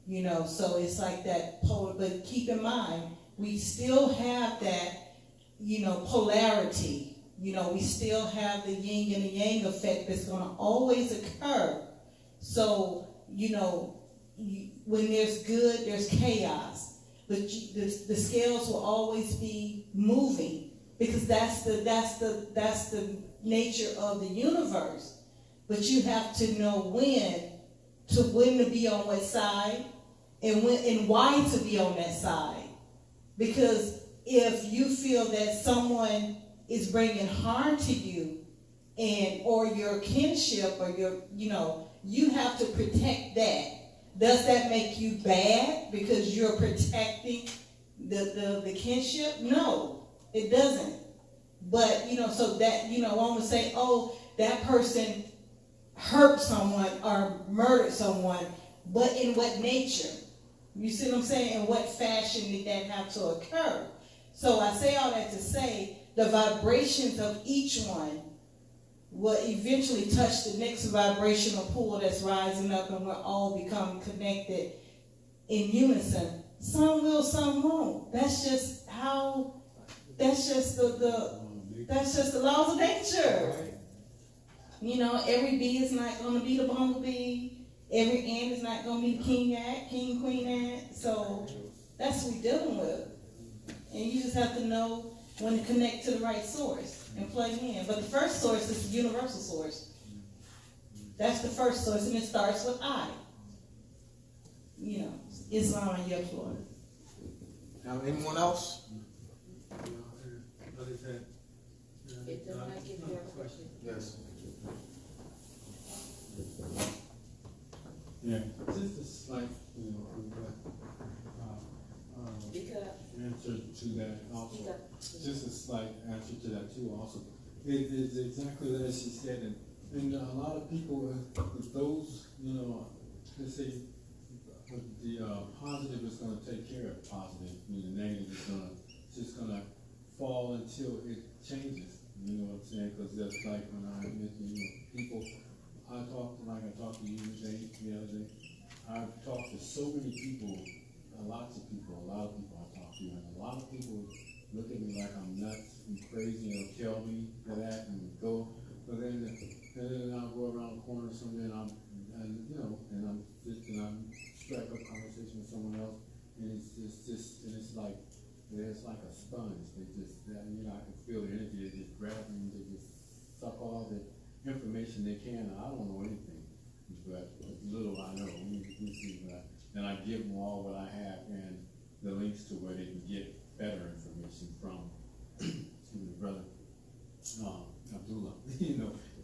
You know, so it's like that polar, but keep in mind, we still have that, you know, polarity. You know, we still have the yin and the yang effect that's going to always occur. So, you know, when there's good, there's chaos. But the scales will always be moving because that's the nature of the universe. But you have to know when to be on what side and why to be on that side. Because if you feel that someone is bringing harm to you or your kinship or you have to protect that. Does that make you bad because you're protecting the kinship? No, it doesn't. But, so that, one would say, oh, that person hurt someone or murdered someone, but in what nature? You see what I'm saying? In what fashion did that have to occur? So I say all that to say the vibrations of each one will eventually touch the next vibrational pool that's rising up, and we'll all become connected in unison. Some will, some won't. That's just the laws of nature. Every bee is not going to be the bumblebee. Every ant is not going to be the king, queen ant. So that's what we're dealing with. And you just have to know when to connect to the right source and plug in. But the first source is the universal source. That's the first source, and it starts with I. Islam on your floor. Now, anyone else? Yes. Yeah, just a slight, answer to that also. Just a slight answer to that too also. It is exactly as she said, and a lot of people, with those, let's say, the positive is going to take care of positive, and the negative is just going to fall until it changes. You know what I'm saying? Because that's like when I mentioned, people, I talked to you today, the other day. I've talked to so many people, a lot of people I talk to, and a lot of people look at me like I'm nuts and crazy and tell me that and go, but then I'll go around the corner somewhere and I'm strike up conversation with someone else, and it's like a sponge. They just, I can feel the energy. They just grab me, they just suck all the information they can. I don't know anything, but little I know. And I give them all what I have and the links to where they can get better information from. Brother Abdullah,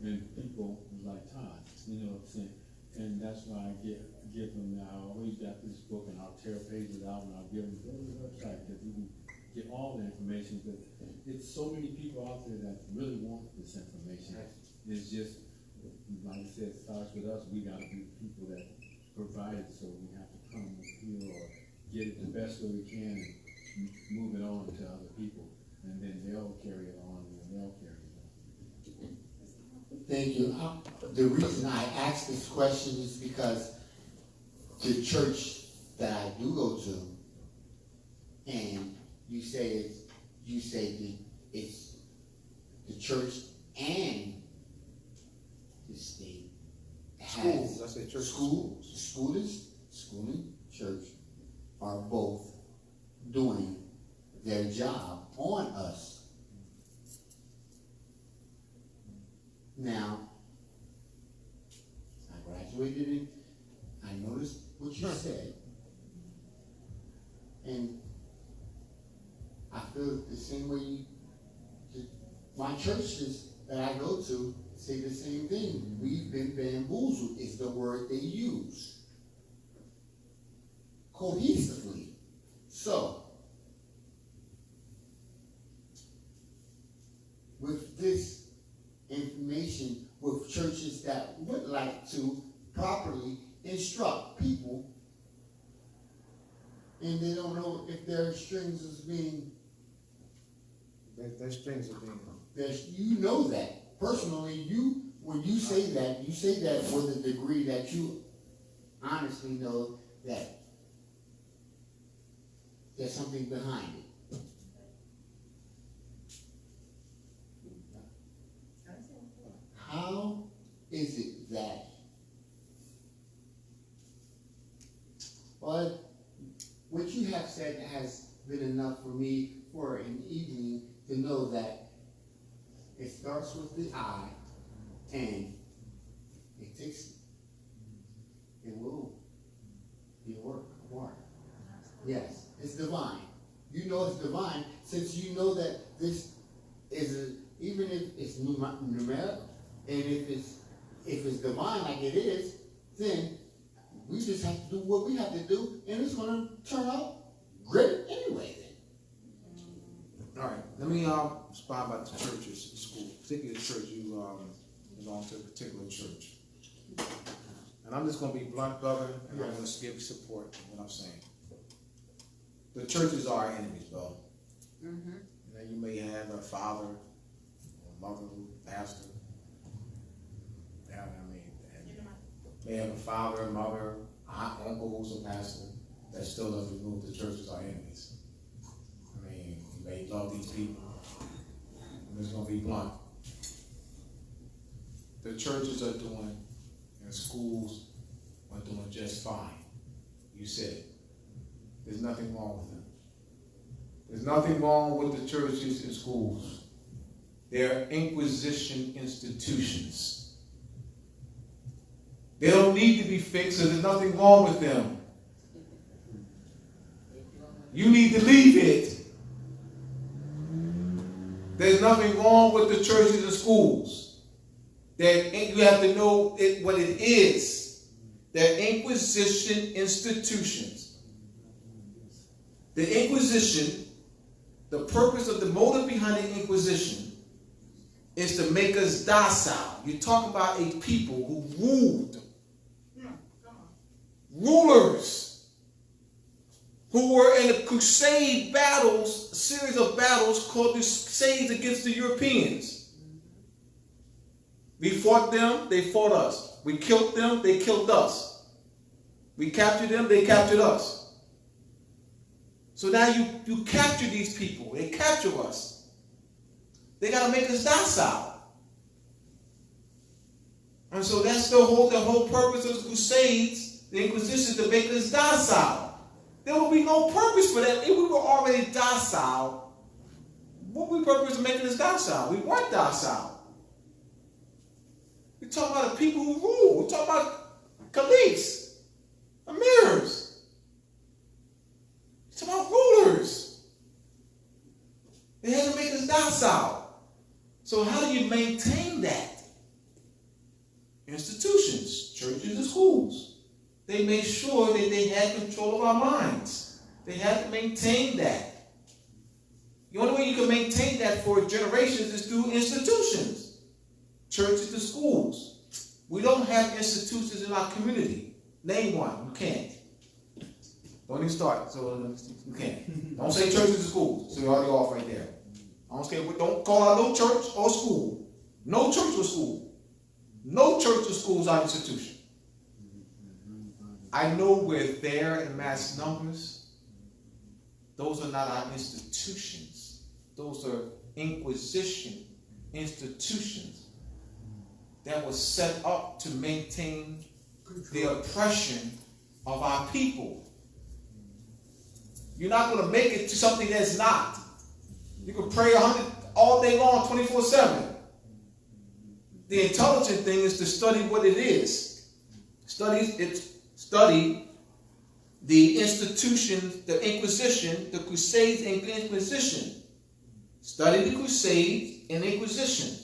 and people like Todd, what I'm saying. And that's why I give them. I always got this book, and I'll tear pages out, and I'll give them go to the website that you can get all the information. But it's so many people out there that really want this information. It's just, like I said, it starts with us. We got to be the people that provide it, so we have to come here or get it the best way we can and move it on to other people, and then they'll carry it on, and they'll carry it on. Thank you. The reason I ask this question is because the church that I do go to, and you say it's the church and the state has Let's say church. School and church are both doing their job on us. Now, I graduated in, I noticed what you said, and I feel the same way my churches that I go to say the same thing. We've been bamboozled is the word they use. Cohesively. So, with this information, with churches that would like to properly instruct people, and they don't know if their strings is being, Their strings are being. you know that. Personally, when you say that with a degree that you honestly know that there's something behind it. How is it that, well, what you have said has been enough for me for an evening to know that it starts with the I and it takes, it will be a work of art. Yes, it's divine. You know it's divine since you know that this is even if it's numeric, and if it's divine like it is, then we just have to do what we have to do, and it's going to turn out great anyway. Then. All right, let me speak about the churches, the school, particularly the church you belong to a particular church. And I'm just going to be blunt, brother, and I'm going to give support to what I'm saying. The churches are our enemies, bro. Mm-hmm. You know, you may have a father or mother who's a pastor. May have a father, mother, aunt, uncle who's a pastor. That still doesn't remove the churches are enemies. I mean, you may love these people. I'm just going to be blunt. The churches are doing, and schools are doing just fine. You said it. There's nothing wrong with them. There's nothing wrong with the churches and schools. They're Inquisition institutions. They don't need to be fixed, so there's nothing wrong with them. You need to leave it. There's nothing wrong with the churches and schools. You have to know what it is. They're Inquisition institutions. The Inquisition, the purpose of the motive behind the Inquisition is to make us docile. You're talking about a people who ruled. Rulers who were in a crusade battles, a series of battles called the Crusades against the Europeans. We fought them, they fought us. We killed them, they killed us. We captured them, they captured us. So now you capture these people, they capture us. They got to make us docile. And so that's the whole purpose of the Crusades. The Inquisition, to make us docile. There will be no purpose for that. If we were already docile, what would be the purpose of making us docile? We weren't docile. We're talking about the people who rule. We're talking about caliphs, emirs. We're talking about rulers. They had to make us docile. So how do you maintain that? Institutions, churches, and schools. They made sure that they had control of our minds. They had to maintain that. The only way you can maintain that for generations is through institutions. Churches and schools. We don't have institutions in our community. Name one. You can't. Don't even start. So you can't. Don't say churches and schools. So you're already off right there. Don't call out no church or school. No church or school. No church or school is our institution. I know we're there in mass numbers. Those are not our institutions. Those are Inquisition institutions that were set up to maintain the oppression of our people. You're not going to make it to something that's not. You can pray 100 all day long, 24/7. the intelligent thing is to study what it is. Study the institution, the Inquisition, the Crusades and Inquisition. Study the Crusades and Inquisition.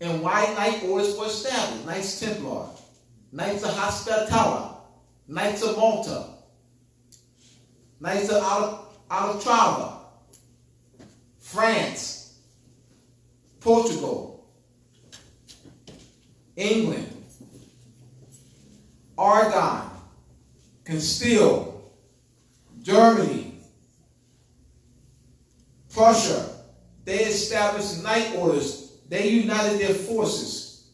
And why night orders were established. Knights Templar, Knights of Hospitaller, Knights of Malta, Knights of Alatrava, France, Portugal, England, Aragon, Castile, Germany, Prussia. They established night orders. They united their forces.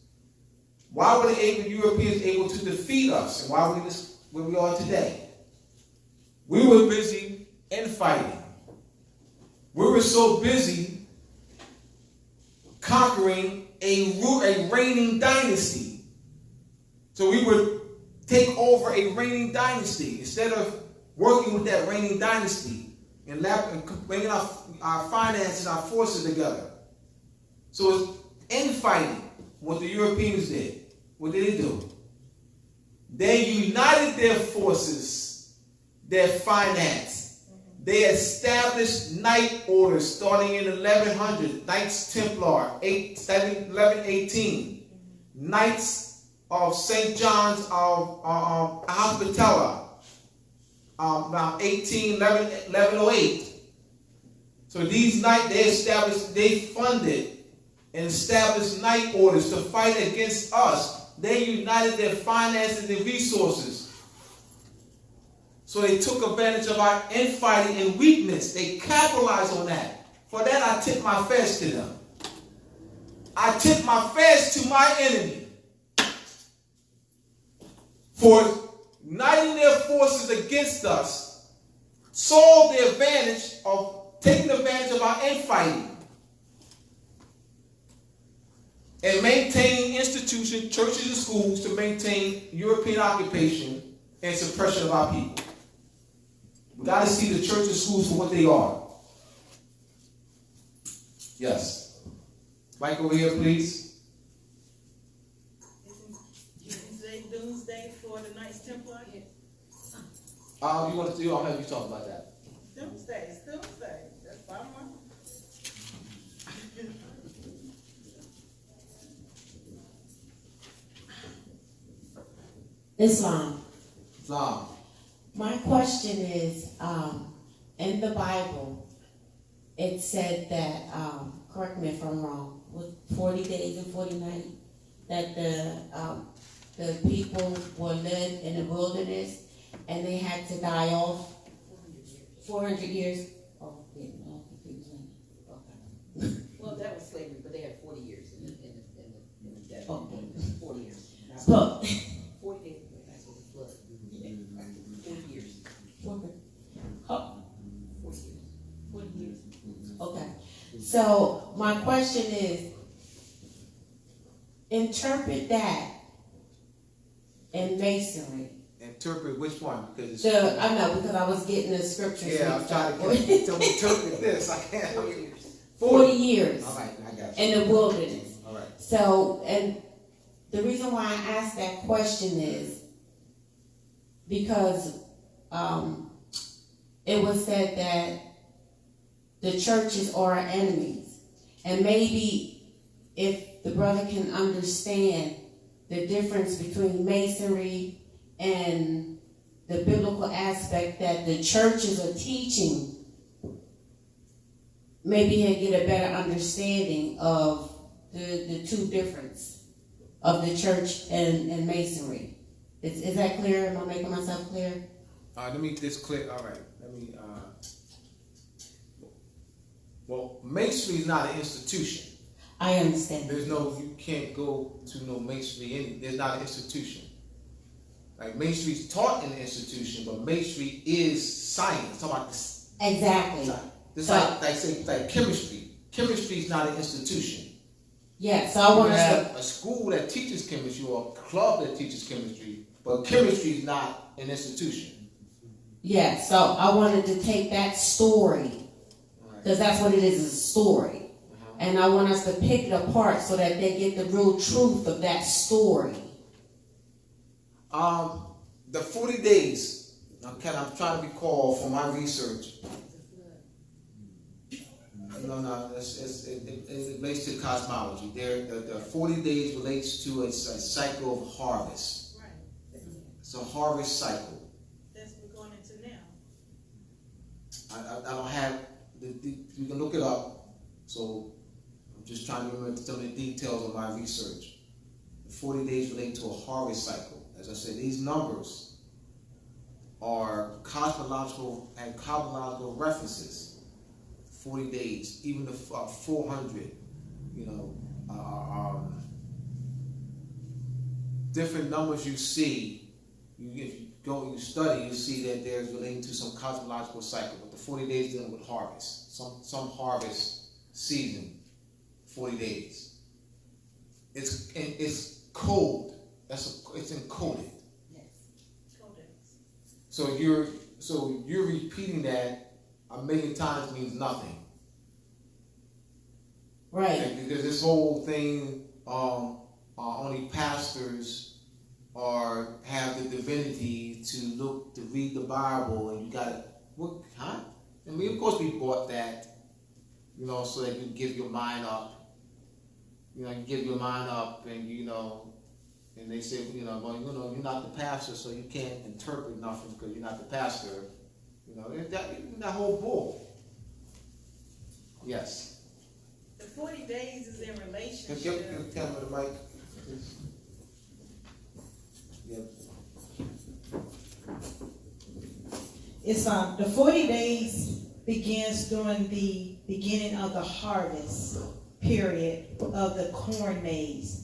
Why were the Europeans able to defeat us? And why were we where we are today? We were busy infighting. We were so busy conquering a reigning dynasty. So we would take over a reigning dynasty instead of working with that reigning dynasty and bringing our finances, our forces together. So it's infighting what the Europeans did. What did they do? They united their forces, their finance. They established night orders starting in 1100. Knights Templar, 1118. Knights of St. John's of Hospitaller, about 1108. So these they funded and established night orders to fight against us. They united their finances and resources. So they took advantage of our infighting and weakness. They capitalized on that. For that, I tip my fist to them. I tip my fist to my enemy for uniting their forces against us, saw the advantage of taking advantage of our infighting and maintaining institutions, churches, and schools to maintain European occupation and suppression of our people. We got to see the churches and schools for what they are. Yes. Mike over here, please. Isn't Doomsday for the Knights Templar? You want to do? I'll have you talk about that. Doomsday. That's bottom line. Islam. Islam. My question is, in the Bible, it said that, correct me if I'm wrong, with 40 days and 40 nights, that the people were led in the wilderness and they had to die off 400 years. Oh, yeah, no, confusing. Okay. Well, that was slavery, but they had 40 years in the death. Okay. 40 years. So, 40 days, that's what it was. 40 years. oh, 40 years. 40 years. okay. So my question is, interpret that in Masonry. Interpret which one? Because I know, because I was getting the scriptures. yeah, I'm trying to interpret this. I can't. 40 years. All right, I got you. In the wilderness. All right. So, and the reason why I asked that question is because it was said that the churches are our enemies. And maybe if the brother can understand the difference between Masonry and the biblical aspect that the churches are teaching, maybe he'll get a better understanding of the two difference of the church and Masonry. Is that clear? Am I making myself clear? Let me just clear. All right. Well, Masonry is not an institution. I understand. You can't go to no Masonry. There's not an institution. Like Masonry is taught in the institution, but Masonry is science. Talk about this. Exactly. It's like chemistry. Chemistry is not an institution. Yeah, so I want You to have a school that teaches chemistry or a club that teaches chemistry, but chemistry is not an institution. Yeah, so I wanted to take that story, because that's what it is, a story. and I want us to pick it apart so that they get the real truth of that story. The 40 days, okay, I'm trying to recall from my research. No, it relates to cosmology. The 40 days relates to a cycle of harvest. Right. It's a harvest cycle. That's what we're going into now. I don't have, you can look it up. So I'm just trying to remember some of the details of my research. The 40 days relate to a harvest cycle. As I said, these numbers are cosmological and cosmological references. 40 days, even the 400, different numbers you see. If you go and you study, you see that there's relating to some cosmological cycle. But the 40 days dealing with harvest, some harvest season, 40 days. It's code. It's encoded. Yes. Codex. So you're repeating that a million times means nothing. Right. Because this whole thing, only pastors have the divinity to read the Bible, and you gotta I mean, of course we bought that, so that you give your mind up. You give your mind up, and and they say, well, you're not the pastor, so you can't interpret nothing because you're not the pastor. That whole bull. Yes. The 40 days is in relationship. Give the camera the mic. Yep. It's the 40 days begins during the beginning of the harvest period of the corn maze.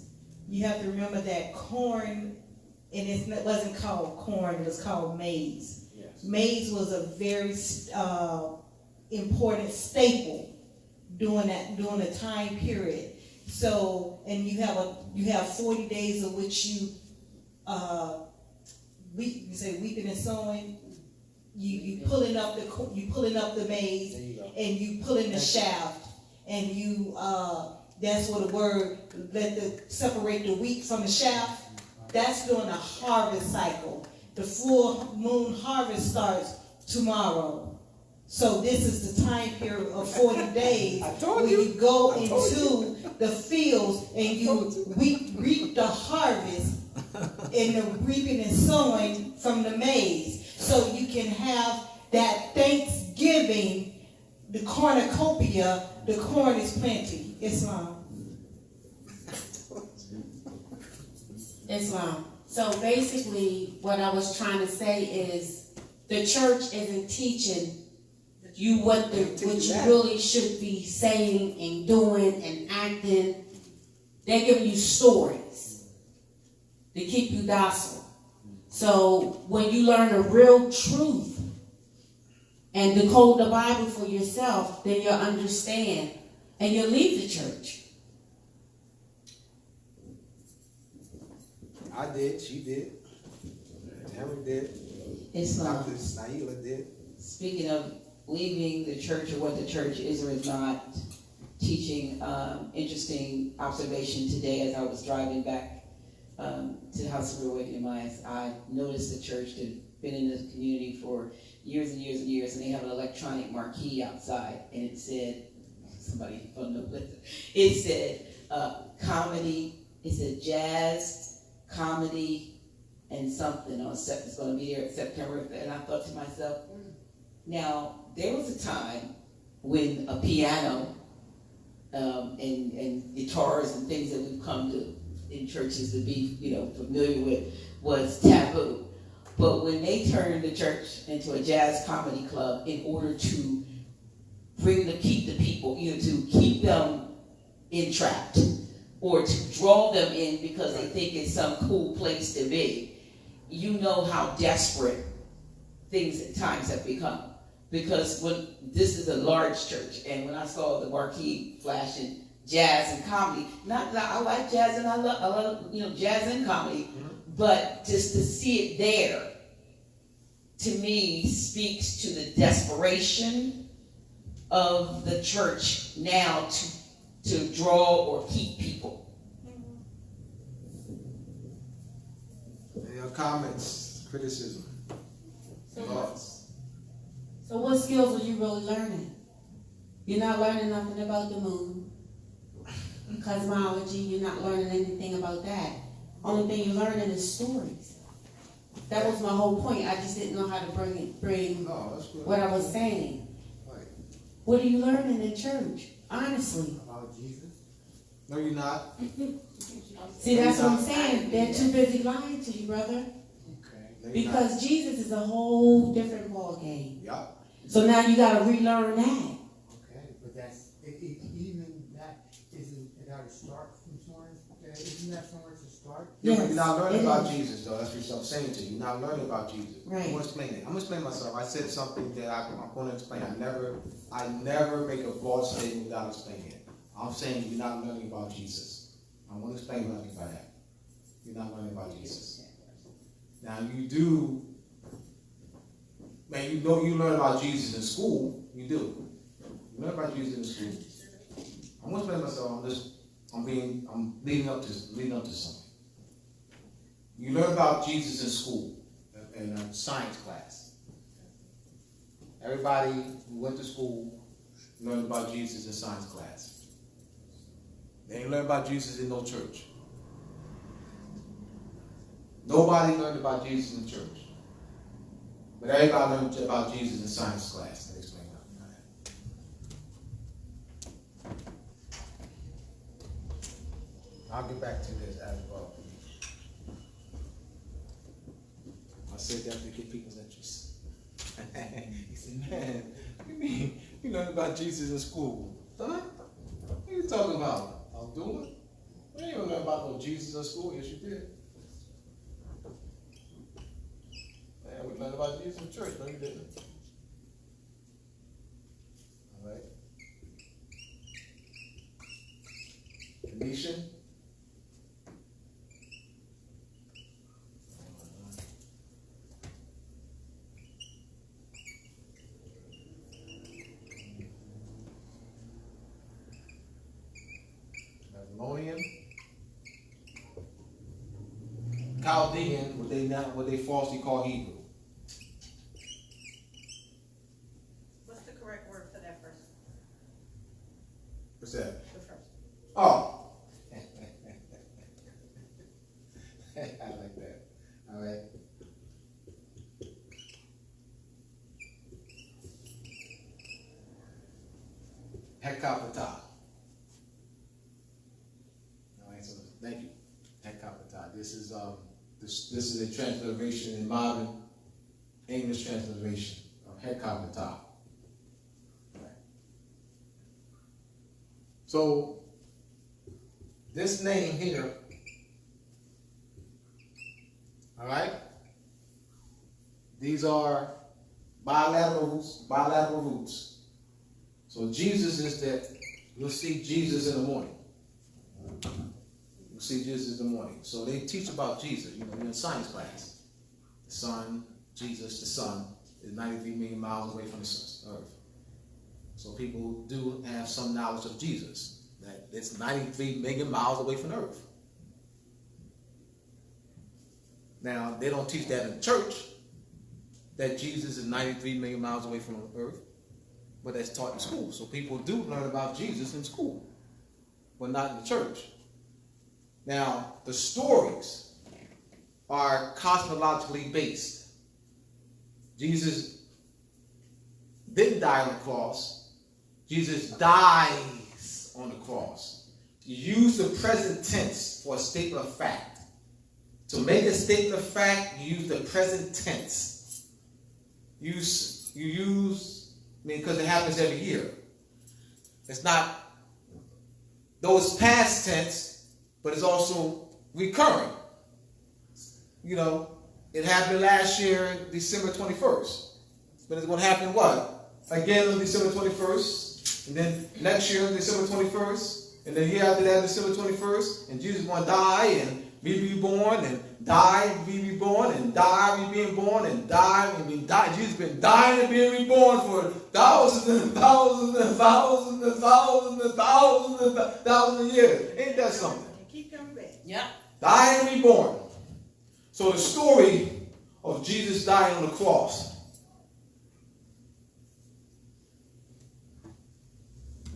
You have to remember that corn, and it wasn't called corn, it was called maize. Yes. Maize was a very important staple during the time period. So, and you have 40 days of which you say weeping and sowing. You pulling up the maize, and you pulling the shaft, and you that's what the word separate the wheat from the shaft. That's during the harvest cycle. The full moon harvest starts tomorrow. So this is the time period of 40 days where you go into the fields and you reap the harvest and the reaping and sowing from the maize. So you can have that Thanksgiving, the cornucopia, the corn is plenty. Islam. So basically what I was trying to say is the church isn't teaching you what you really should be saying and doing and acting. They're giving you stories to keep you docile. So when you learn the real truth and decode the Bible for yourself, then you'll understand and you'll leave the church. I did, she did, Tamara did, Islam. Dr. Naila did. Speaking of leaving the church or what the church is or is not teaching, interesting observation today as I was driving back to the House of Real Awakening Minds. I noticed the church had been in this community for years and years and years, and they have an electronic marquee outside, and it said, somebody phoned up with it, it said comedy, it said jazz, comedy, and something it's going to be there in September. And I thought to myself, now, there was a time when a piano and guitars and things that we've come to in churches to be, familiar with was taboo. But when they turned the church into a jazz comedy club in order to keep the people, to keep them entrapped or to draw them in because they think it's some cool place to be, you know how desperate things at times have become. Because when this is a large church, and when I saw the marquee flashing jazz and comedy, not that I like jazz and I love jazz and comedy, but just to see it there, to me, speaks to the desperation of the church now to draw or keep people. Any other comments, criticism, thoughts? So what skills are you really learning? You're not learning nothing about the moon, cosmology. You're not learning anything about that. Only thing you're learning is stories. That was my whole point. I just didn't know how to bring No, that's good. what I was saying. Right. What are you learning in church? Honestly. About Jesus? No, you're not. See, that's what I'm saying. They're too busy lying to you, brother. Okay. No, you're not. Because Jesus is a whole different ball game. Yup. So now you got to relearn that. Okay, but that's, even that, it got to start from somewhere, isn't that somewhere to start? Yeah, but Yes, you're not learning it about is. Jesus, though. That's what I'm saying to you. You're not learning about Jesus. Right. I'm gonna explain it. I'm gonna explain myself. I said something that I'm gonna explain. I never make a broad statement without explaining it. I'm saying you're not learning about Jesus. I want to explain what I mean by that. You're not learning about Jesus. Now you do, man. You know you learn about Jesus in school. You do. You learn about Jesus in school. I'm gonna explain myself. I'm leading up to something. You learn about Jesus in school, in a science class. Everybody who went to school learned about Jesus in science class. They ain't learned about Jesus in no church. Nobody learned about Jesus in church. But everybody learned about Jesus in science class. Let me explain that. I'll get back to this as well. I said that to get people's interest. He said, man, what do you mean? You learned about Jesus in school. Son, what are you talking about? Abdullah? You ain't learn about no Jesus in school. Yes, you did. Man, we learned about Jesus in church. No, you didn't. All right. Commission. Babylonian, Chaldean, what they falsely call Hebrew. What's the correct word for that person? What's that? The first. Oh. I like that. All right. Hekapatah. All right, so thank you. Hekapatah. This is this is a transliteration in modern English transliteration of Hekapatah. Right. So this name here, all right, these are bilateral roots. So Jesus is that, you'll see Jesus in the morning. You'll see Jesus in the morning. So they teach about Jesus, you know, in science class. The sun, Jesus, the sun, is 93 million miles away from the earth. So people do have some knowledge of Jesus, that it's 93 million miles away from the earth. Now, they don't teach that in church, that Jesus is 93 million miles away from the earth, but that's taught in school. So people do learn about Jesus in school, but not in the church. Now, the stories are cosmologically based. Jesus didn't die on the cross. Jesus dies on the cross. You use the present tense for a statement of fact. To make a statement of fact, you use the present tense. You use, because it happens every year. It's not, though it's past tense, but it's also recurring. You know, it happened last year, December 21st. But it's going to happen what? Again on December 21st, and then next year, December 21st, and then the year after that, December 21st, and Jesus is going to die, and be reborn, and die, be reborn, and die, be being born, and die, and be die. Jesus been dying and being reborn for thousands and thousands and thousands and thousands and thousands and thousands of years. Ain't that something? And keep coming back. Yeah. Dying and reborn. So the story of Jesus dying on the cross,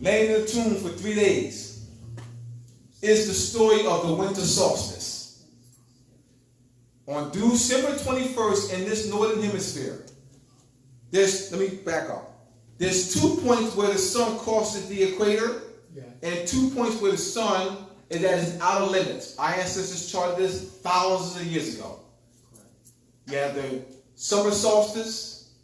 laying in the tomb for 3 days, is the story of the winter solstice. On December 21st in this northern hemisphere, let me back up. There's 2 points where the sun crosses the equator, and 2 points where the sun is at its outer limits. Our ancestors charted this thousands of years ago. You have the summer solstice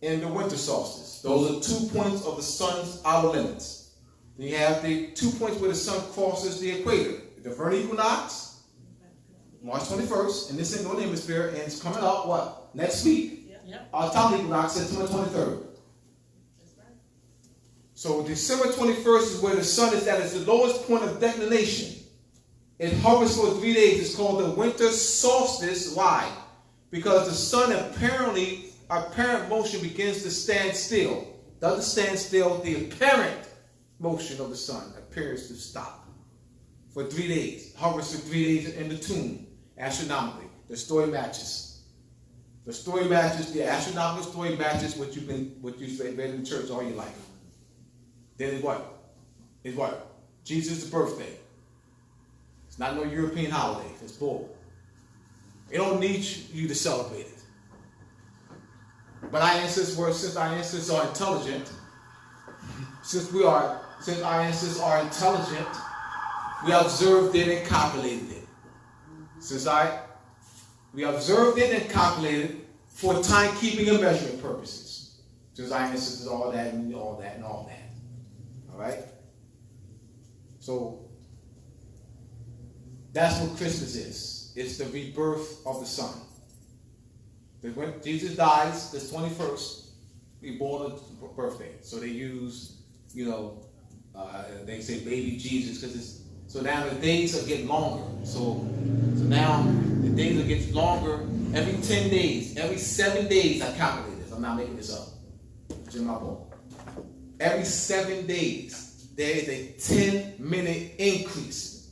and the winter solstice. Those are 2 points of the sun's outer limits. Then you have the 2 points where the sun crosses the equator. The vernal equinox, March 21st, in this northern hemisphere, and it's coming up, what? Next week. Yep. Our autumnal equinox, September 23rd. So December 21st is where the sun is at its lowest point of declination. It hovers for 3 days. It's called the winter solstice. Why? Because the sun apparent motion begins to stand still. Doesn't stand still. The apparent motion of the sun appears to stop for 3 days. Hovers for 3 days in the tomb, astronomically. The story matches. The story matches. The astronomical story matches what you've read in church all your life. Then is what? Is what? Jesus' birthday. It's not no European holiday. It's bull. It don't need you to celebrate it. But since our ancestors are intelligent, since our ancestors are intelligent, we observed it and calculated it. We observed it and calculated it for timekeeping and measuring purposes. Since our ancestors all that and all that and all that. All right? So, that's what Christmas is. It's the rebirth of the sun. When Jesus dies, the 21st, we born a birthday. So they use, they say baby Jesus because so now the days are getting longer. So now the days are getting longer. Every 10 days, every 7 days, I calculate this. I'm not making this up. It's in my book. Every 7 days, there is a 10-minute increase.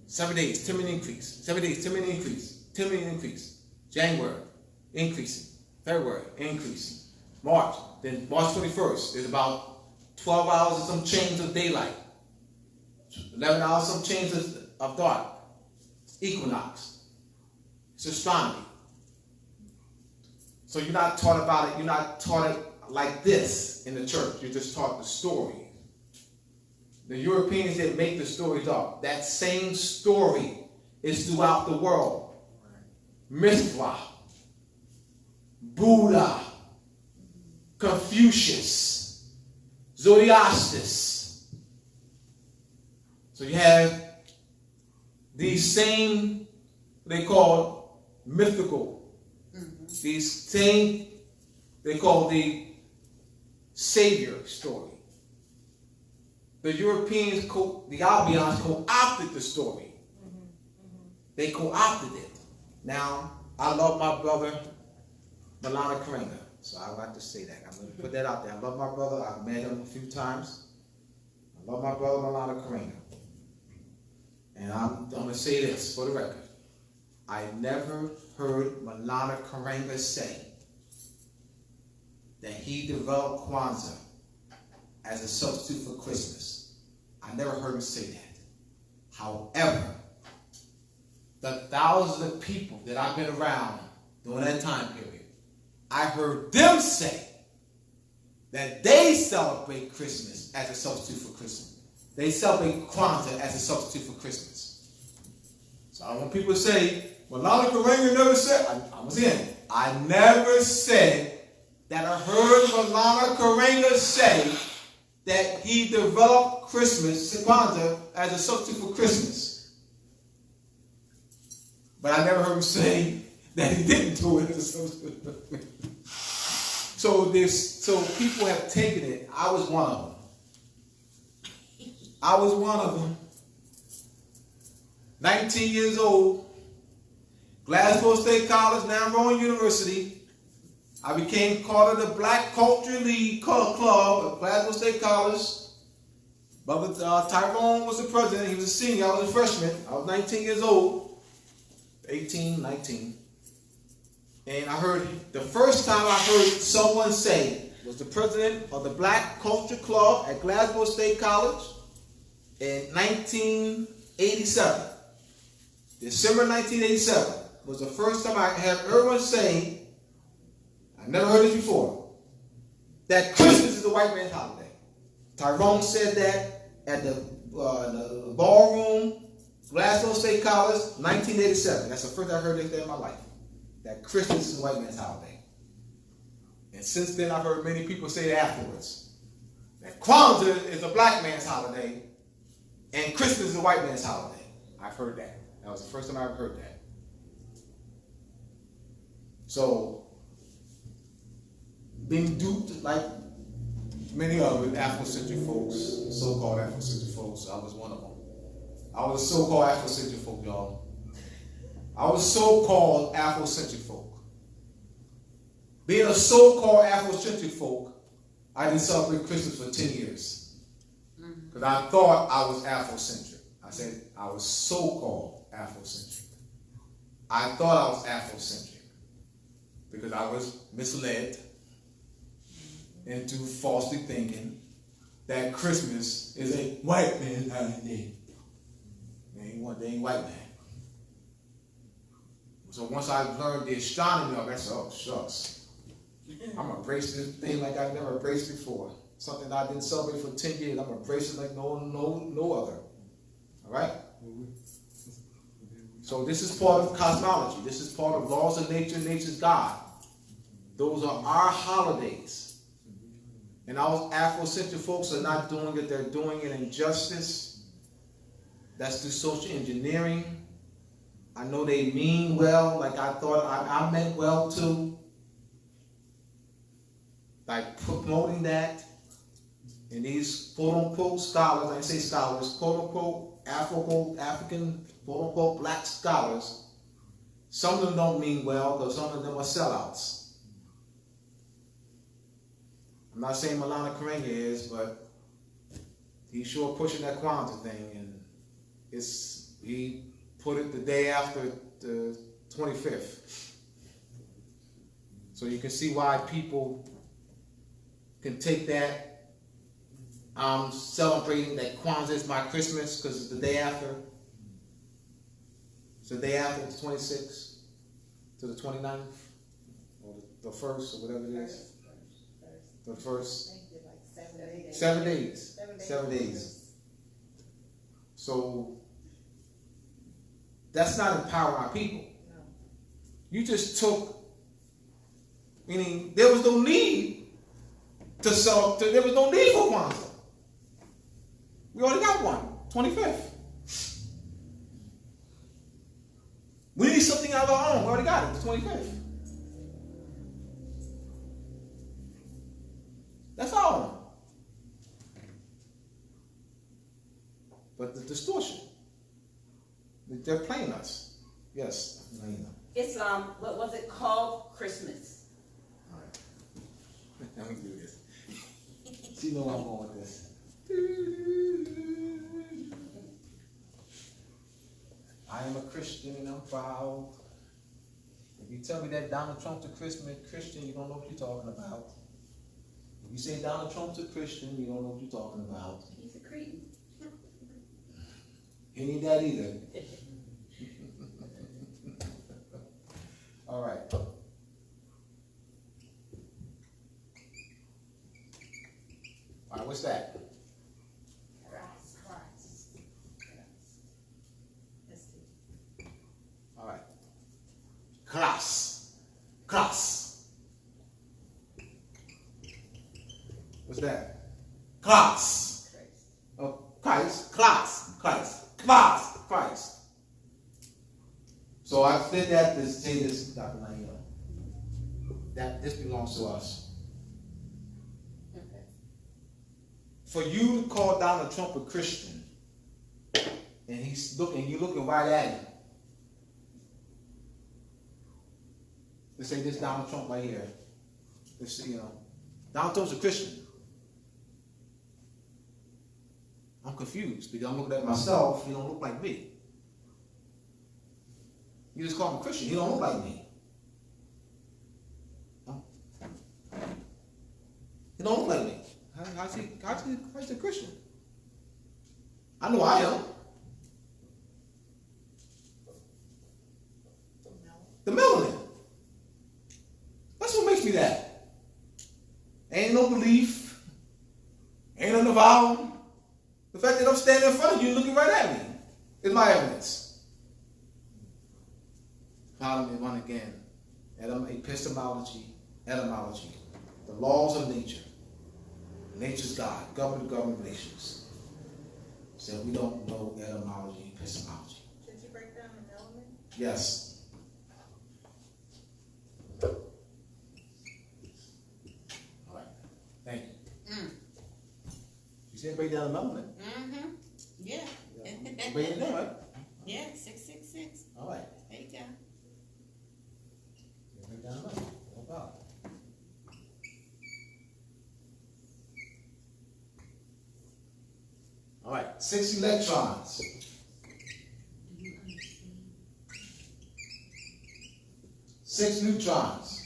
7 days, 10-minute increase. 7 days, 10-minute increase. 10-minute increase. January, increasing. February, increasing. March, then March 21st, there's about 12 hours and some change of daylight. 11 hours, some change of dark. Equinox. It's astronomy. So you're not taught about it, you're not taught it like this in the church. You're just taught the story. The Europeans didn't make the stories up. That same story is throughout the world. Mithra, Buddha, Confucius, Zoroaster. So you have these same, they call mythical, these same, they call the Savior story. The Europeans, the Albions co-opted the story. They co-opted it. Now, I love my brother, Milana Karenga. So I like to say that. I'm going to put that out there. I love my brother. I've met him a few times. I love my brother, Milana Karenga. And I'm going to say this for the record. I never heard Milana Karenga say that he developed Kwanzaa as a substitute for Christmas. I never heard him say that. However, the thousands of people that I've been around during that time period, I heard them say that they celebrate Christmas as a substitute for Christmas. They celebrate Kwanzaa as a substitute for Christmas. So I don't want people to say, well, Milana Karenga never said, I never said that I heard Milana Karenga say that he developed Christmas, Kwanzaa, as a substitute for Christmas. But I never heard him say that he didn't do it as a substitute for Christmas. So people have taken it. I was one of them. 19 years old, Glasgow State College, now Rowan University. I became part of the Black Culture League Club at Glasgow State College. Brother Tyrone was the president. He was a senior. I was a freshman. I was 19 years old. 18, 19. And I heard, the first time I heard someone say, was the president of the Black Culture Club at Glasgow State College in 1987. December 1987 was the first time I had everyone say, I never heard this before, that Christmas is a white man's holiday. Tyrone said that at the ballroom, Glasgow State College, 1987. That's the first I heard that in my life. That Christmas is a white man's holiday. And since then, I've heard many people say it afterwards. That Kwanzaa is a black man's holiday, and Christmas is a white man's holiday. I've heard that. That was the first time I ever heard that. So, being duped like many other Afrocentric folks, so-called Afrocentric folks, I was one of them. I was a so-called Afrocentric folk, y'all. I was so-called Afrocentric folk. Being a so-called Afrocentric folk, I didn't celebrate Christmas for 10 years. Because I thought I was Afrocentric. I said I was so-called Afrocentric. I thought I was Afrocentric because I was misled into falsely thinking that Christmas is a white man's holiday. They ain't white man. So once I learned the astronomy of it, I said, oh, shucks. I'm going to embrace this thing like I've never embraced before. Something that I didn't celebrate for 10 years. I'm going to embrace it like no other. All right? So this is part of cosmology. This is part of laws of nature, nature's God. Those are our holidays. And our Afrocentric folks are not doing it. They're doing it in justice. That's through social engineering. I know they mean well, like I thought I meant well too. By promoting that. And these quote-unquote scholars, I say scholars, quote-unquote African, quote-unquote black scholars, some of them don't mean well because some of them are sellouts. I'm not saying Malana Karenga is, but he's sure pushing that Kwanzaa thing, and he put it the day after the 25th. So you can see why people can take that. I'm celebrating that Kwanzaa is my Christmas because it's the day after. It's the day after the 26th to the 29th, or the 1st, or whatever it is. The 1st. 7 days. 7 days. So that's not empowering our people. No. You just took, meaning there was no need to celebrate, there was no need for Kwanzaa. We already got one, 25th. We need something of our own. We already got it, the 25th. That's all. But the distortion, they're playing us. Yes, Naina. It's what was it called? Christmas. All right. Let me do this. She know I'm going with this. I am a Christian and I'm proud. If you tell me that Donald Trump's a Christian, you don't know what you're talking about. If you say Donald Trump's a Christian, you don't know what you're talking about. He's a cretin. He ain't that either. All right. All right, what's that? All right. Class. What's that? Class. Oh, Christ. Christ. So I said that to say this, Dr. Naima, that this belongs to us. Okay. For you to call Donald Trump a Christian, and you're looking right at him, Let's say this Donald Trump right here. Let's see, Donald Trump's a Christian. I'm confused because I'm looking at myself. He don't look like me. You just call him a Christian. He don't look like me. He don't look like me. How's he a Christian? I know I am. The melanin. That's what makes me that. Ain't no belief. Ain't no vow. The fact that I'm standing in front of you looking right at me is my evidence. Column 1 again. Epistemology, etymology. The laws of nature. Nature's God. Government nations. So we don't know etymology, epistemology. Did you break down the element? Yes. All right. Thank you. You said break down the element. Mm-hmm. Yeah. Break it down, right? Yeah, 666. All right. There you go. Break down the element. No problem. All right. 6 electrons. 6 neutrons.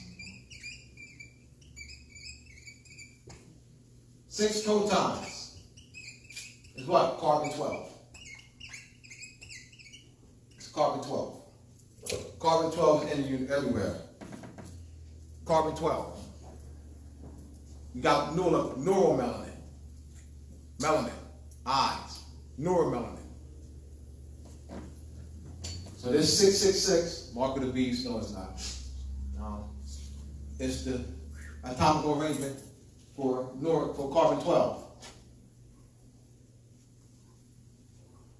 6 protons. Is what? Carbon 12. It's carbon 12. Carbon 12 is in you everywhere. Carbon 12. You got neuromelanin. Melanin. Eyes. Neuromelanin. So this 666, mark of the beast, no it's not. It's the atomic arrangement for carbon 12.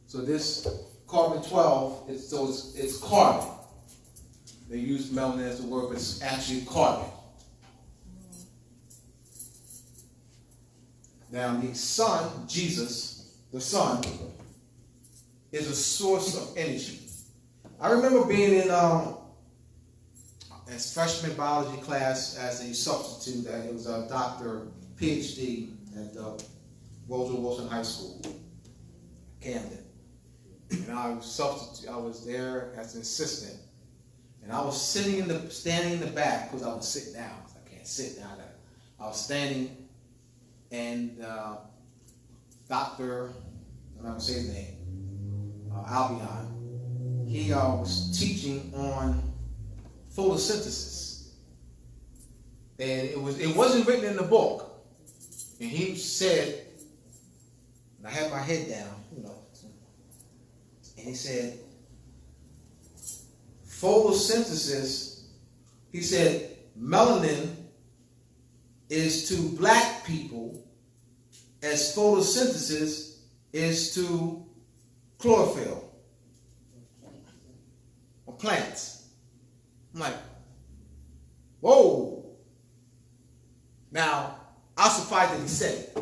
So this carbon 12, it's carbon. They use melanin as the word, but it's actually carbon. Now the sun, Jesus, the sun, is a source of energy. I remember being in as freshman biology class as a substitute. It was a doctor, PhD at Roosevelt Wilson High School, Camden. And I was there as an assistant, and I was standing in the back because I was sitting down. I can't sit down. I was standing, and Doctor, I'm not gonna say his name, Albion. He was teaching on photosynthesis, and it wasn't written in the book. And he said, and I had my head down, and he said, photosynthesis, he said, melanin is to black people as photosynthesis is to chlorophyll or plants. I'm like, whoa. Now, I was surprised that he said it.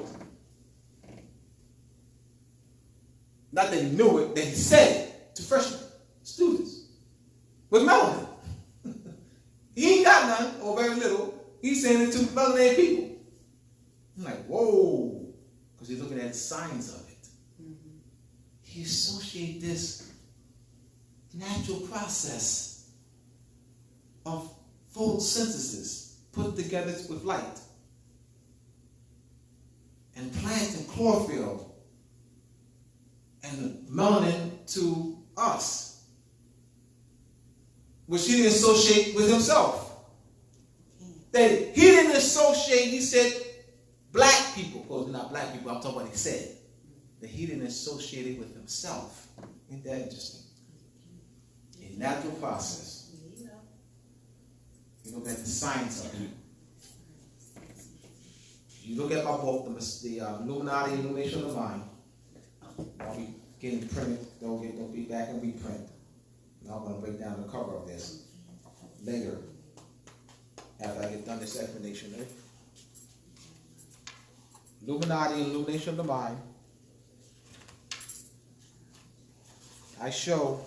Not that he knew it, that he said it to freshmen, students, with melanin. He ain't got none, or very little. He's saying it to melanated people. I'm like, whoa, because he's looking at the science of it. Mm-hmm. He associates this natural process of photosynthesis put together with light and plant and chlorophyll and melanin to us, which he didn't associate with himself. That he didn't associate, he said, black people, well, not black people, I'm talking about what he said, that he didn't associate it with himself. Ain't that interesting? A natural process. You look at the science of it. You look at my book, the Illuminati Illumination of the Mind. I'll be getting printed. Don't be back and reprint. Now I'm going to break down the cover of this later after I get done this explanation. Right? Illuminati Illumination of the Mind. I show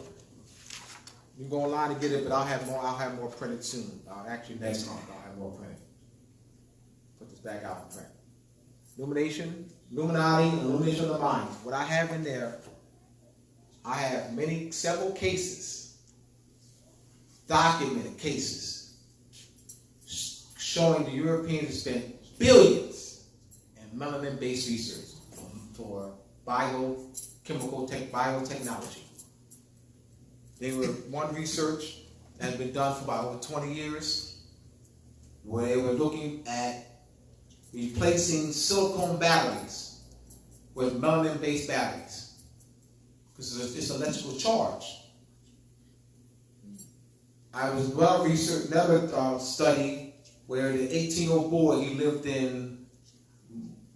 You can go online and get it, but I'll have more printed soon. Actually, next month I'll have more printed. Put this back out in print. Illumination, Illuminati, illumination of the mind. What I have in there, I have several cases, documented cases, showing the Europeans spent billions in melanin-based research for biotechnology. One research that had been done for about over 20 years, where they were looking at replacing silicone batteries with melanin-based batteries, because it's an electrical charge. I was well-researched, another study where the 18-year-old boy, he lived in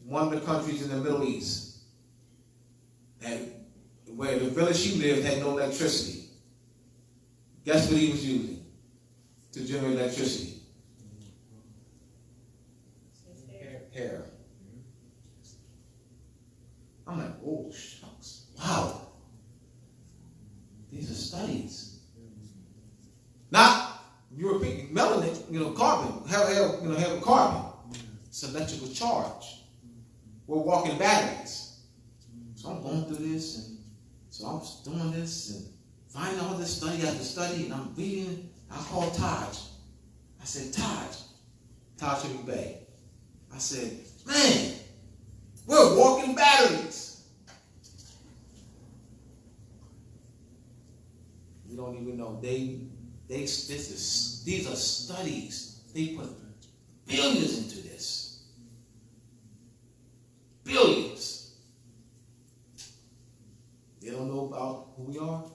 one of the countries in the Middle East, and where the village he lived had no electricity. Guess what he was using to generate electricity? Hair. I'm like, oh shucks, wow. These are studies. Not European melanin, carbon, have carbon. It's electrical charge. We're walking batteries. So I'm going through this, and so I'm doing this and finding all this study after study, and I'm reading. I called Taj. I said, Talib Bey. I said, man, we're walking batteries. You don't even know. These are studies. They put billions into this. Billions. They don't know about who we are.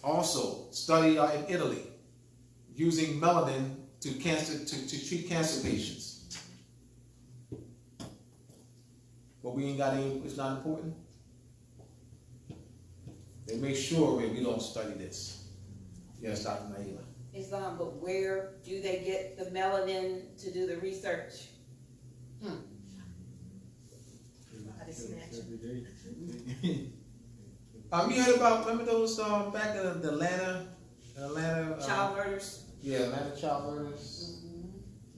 Also, study in Italy, using melanin to treat cancer patients. But we ain't got any, it's not important. They make sure we don't study this. Yes, Dr. Naila. Islam, but where do they get the melanin to do the research? You heard about, remember those back in Atlanta? Child murders? Yeah, Atlanta child murders.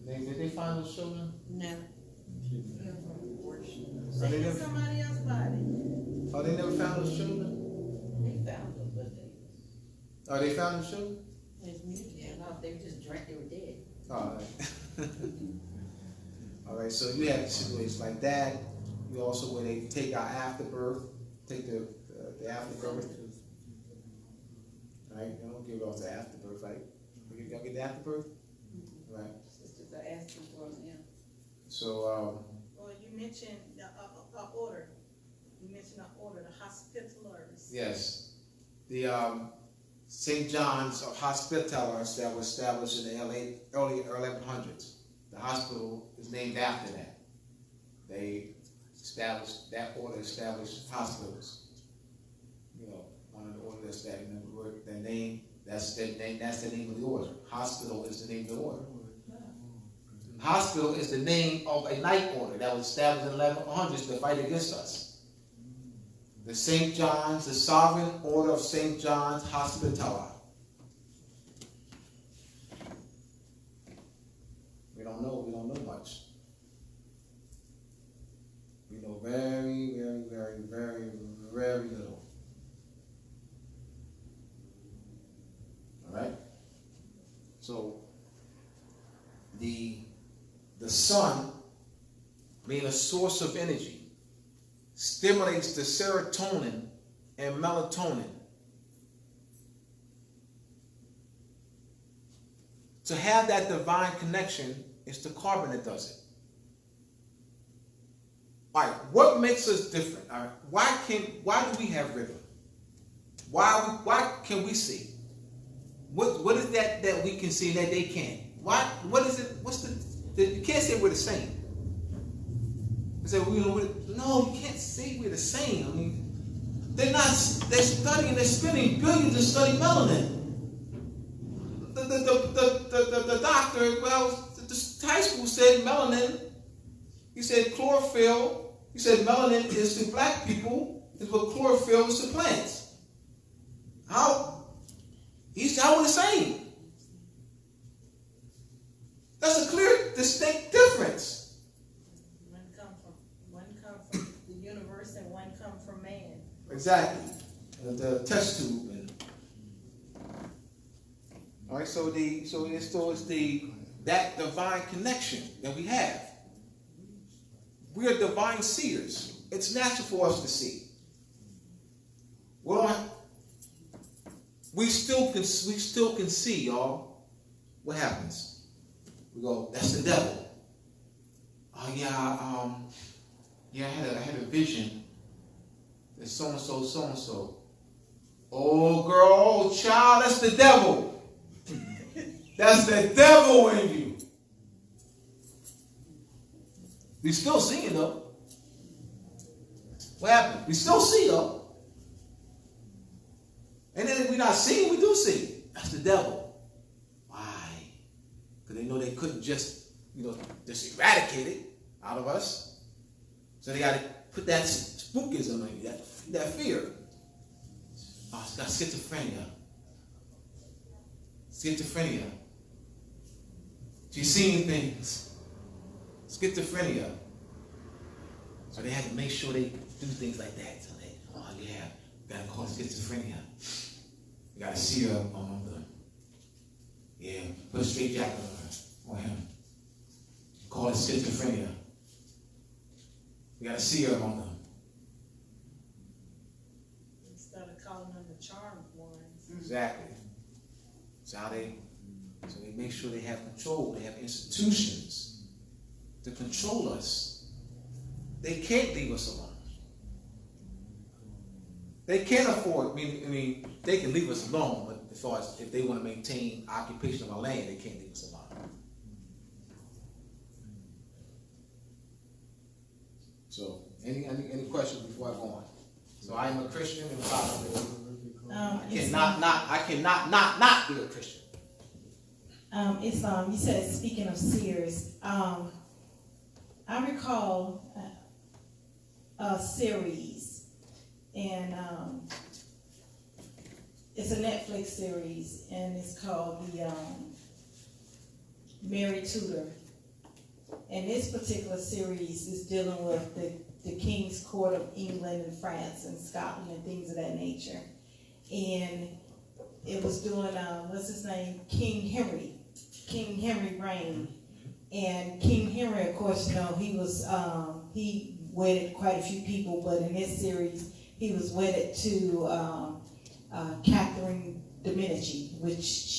Mm-hmm. Did they find those children? No. They hit somebody else's body. Oh, they never found those children? They found them, but they... Oh, they found those children? Yeah, no, they were just drank, they were dead. All right. All right, so you have situations like that. You also, when they take our afterbirth, take the afterbirth. Right? You don't give off the afterbirth, right? You don't get the afterbirth? Right. Sisters are asking for them, yeah. So, Well, you mentioned the order. You mentioned the order, the Hospitallers. yes. The St. John's Hospitallers that was established in the early 1100s. The hospital is named after that. They established, that order established hospitals. Under the order that's that name, that's the name of the order. Hospital is the name of the order. Hospital is the name of a night order that was established in the 1100s to fight against us. The St. John's, the Sovereign Order of St. John's Hospitaller. We don't know much. We know very, very, very, very, very little. All right? So, the sun, being a source of energy, stimulates the serotonin and melatonin. To have that divine connection, it's the carbon that does it. All right, what makes us different? All right, why do we have rhythm? Why can we see? What is that we can see that they can't? What is it? You can't say we're the same. You say no, you can't say we're the same. I mean, they're spending billions to study melanin. The doctor, the high school said melanin. He said chlorophyll. He said melanin is to black people, is what chlorophyll is to plants. How Each child was the same. That's a clear, distinct difference. One come from the universe and one come from man. Exactly. The test tube. All right. So it's that divine connection that we have. We are divine seers. It's natural for us to see. We still can see, y'all. What happens? We go, that's the devil. Oh yeah, I had a vision. There's so and so. Oh girl, oh child, that's the devil. That's the devil in you. We still see it though. What happened? We still see though. And then if we're not seeing, we do see. That's the devil. Why? Because they know they couldn't just eradicate it out of us. So they got to put that spookism in you, that fear. Oh, it's got schizophrenia. Schizophrenia. She's seeing things. Schizophrenia. So they had to make sure they do things like that. So they, oh yeah, gotta call it schizophrenia. You gotta see her on them. Yeah, put a straight jacket on him. Call it schizophrenia. You gotta see her on them. Instead of calling them the charmed ones. Exactly. So they make sure they have control. They have institutions to control us. They can't leave us alone. They can't afford. I mean, they can leave us alone, but as far as if they want to maintain occupation of our land, they can't leave us alone. So, any questions before I go on? So I am a Christian and I cannot not be a Christian. Islam, you said, speaking of seers, I recall a series, and it's a Netflix series, and it's called the Mary Tudor. And this particular series is dealing with the King's Court of England and France and Scotland and things of that nature. And it was doing, what's his name? King Henry reigned. And King Henry, of course, he wedded quite a few people, but in this series, he was wedded to Catherine de Medici, which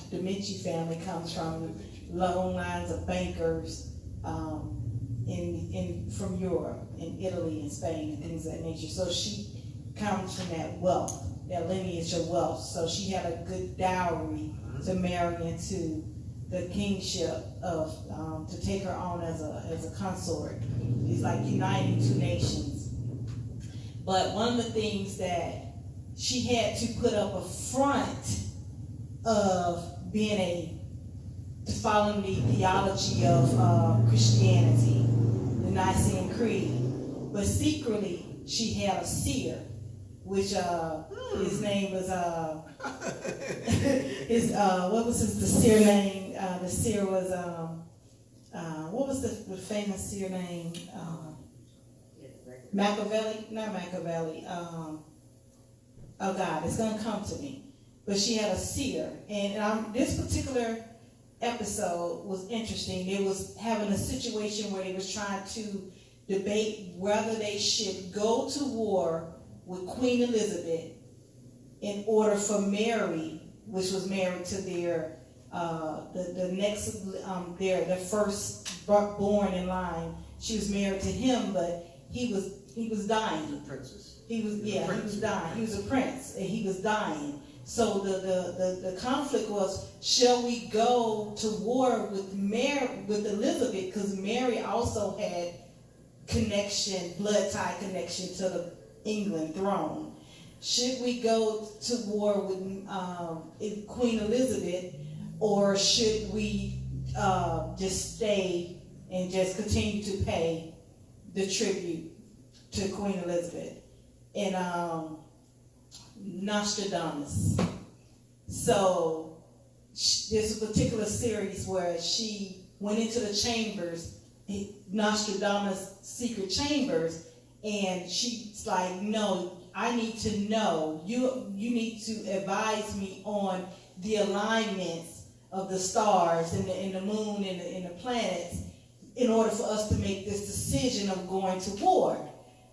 the Medici family comes from long lines of bankers from Europe, in Italy and Spain and things of that nature. So she comes from that wealth, that lineage of wealth. So she had a good dowry to marry into the kingship of to take her on as a consort. It's like uniting two nations. But one of the things that she had to put up a front of being following the theology of Christianity, the Nicene Creed, but secretly she had a seer, which his name was what was the seer name? The seer was what was the famous seer name? Machiavelli, not Machiavelli. Oh God, it's gonna come to me. But she had a seer, and this particular episode was interesting. It was having a situation where they was trying to debate whether they should go to war with Queen Elizabeth in order for Mary, which was married to their their first born in line. She was married to him, but he was dying. The princess. He was dying. He was a prince, and he was dying. So the conflict was, shall we go to war with Elizabeth, because Mary also had blood tie connection to the England throne. Should we go to war with Queen Elizabeth, or should we just stay and just continue to pay the tribute to Queen Elizabeth? And Nostradamus So there's a particular series where she went into the chambers, Nostradamus' secret chambers, and she's like, no, I need to know. You need to advise me on the alignments of the stars and the moon and the planets in order for us to make this decision of going to war.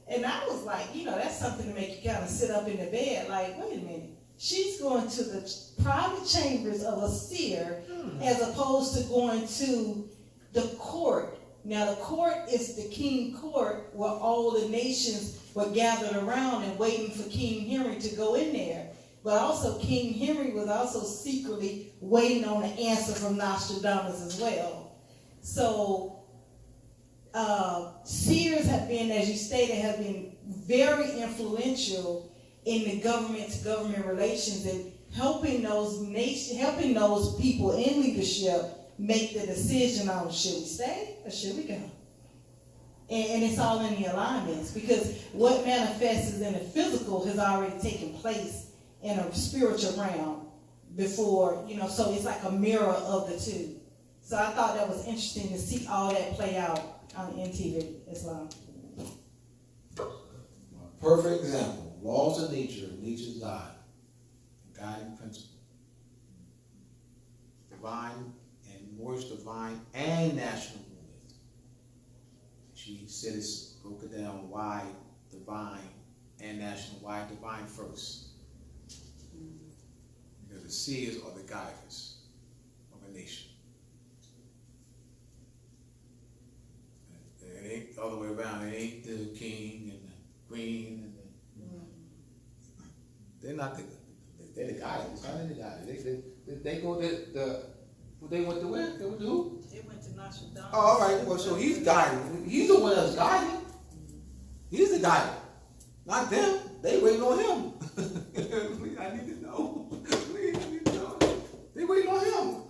And I was like, that's something to make you kind of sit up in the bed like, wait a minute. She's going to the private chambers of a seer as opposed to going to the court. Now, the court is the king court where all the nations were gathered around and waiting for King Henry to go in there. But also, King Henry was also secretly waiting on an answer from Nostradamus as well. So, seers have been, as you stated, have been very influential in the government-to-government relations and helping those people in leadership make the decision on should we stay or should we go. And it's all in the alignments, because what manifests in the physical has already taken place in a spiritual realm before, so it's like a mirror of the two. So I thought that was interesting to see all that play out on NTV Islam. Perfect example. Laws of nature, nature's God, guiding principle. Divine and more divine and national movement. She said it's broken down why divine and national. Why divine first? Because the seers are the guiders of a nation. It ain't the other way around. It ain't the king and the queen and they're not they're the guiders. How are they the guiders? They go they went to where? They went to who? They went to Nostradamus. Oh, all right. Well, so he's guiding. He's the one that's guiding. He's the guide. Not them. They waiting on him. I need to know. They waiting on him.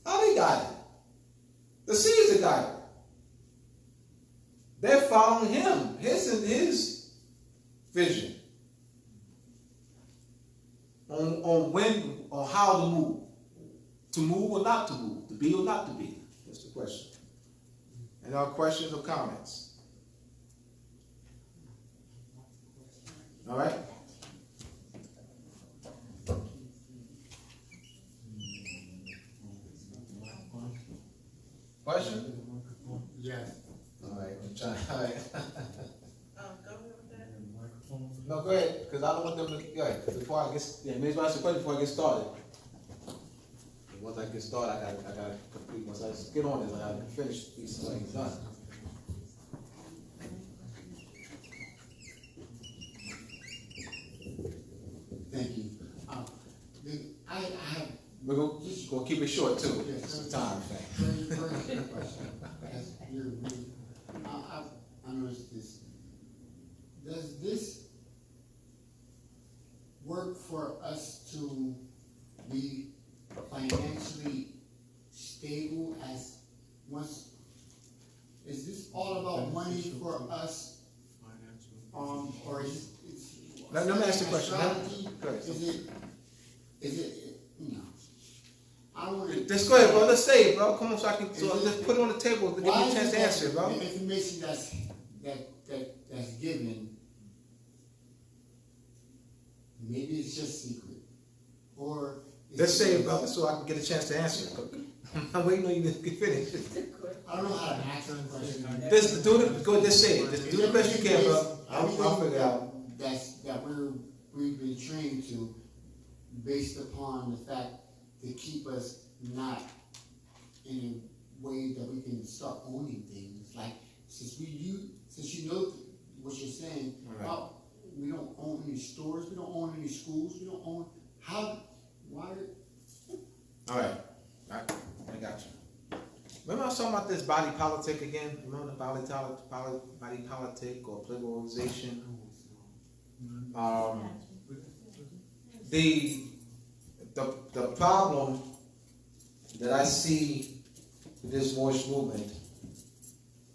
How they guiding? The sea is the guide. They're following him. His vision. On how to move or not to move, to be or not to be. That's the question. And our questions or comments? All right. Question? Yes. All right. I'm trying. All right. Go ahead with that. No, go ahead, because I don't want them to go ahead. Before I get, maybe ask the question before I get started. And once I get started, I gotta complete. Once I get on this, I gotta finish these things done. Thank you. I have. We're gonna keep it short too. Yes, It's a time thing. Very quick question. As you're reading, I noticed this. Does this work for us to be financially stable as once? Is this all about money for us? Or is it? Let me ask the question. Strategy? Go ahead. Is it? I don't want to. Just go ahead, bro. Let's say it, bro. Come on, so I can just put it on the table to give me a chance to answer it, bro. The information that's given, maybe it's just secret, or Let's say it, brother, so I can get a chance to answer it. I'm waiting on you to get finished. I don't know how to answer the question. Just do it. Go. Just say it. Just do the best you can, bro. I'll figure it out. That we've been trained to, based upon the fact to keep us not in a way that we can start owning things. Like since you know what you're saying, Right. We don't own any stores, we don't own any schools, we don't own why? All right. I got you. Remember I was talking about this body politic again? Remember the body politic or political organization? The problem that I see with this Moorish movement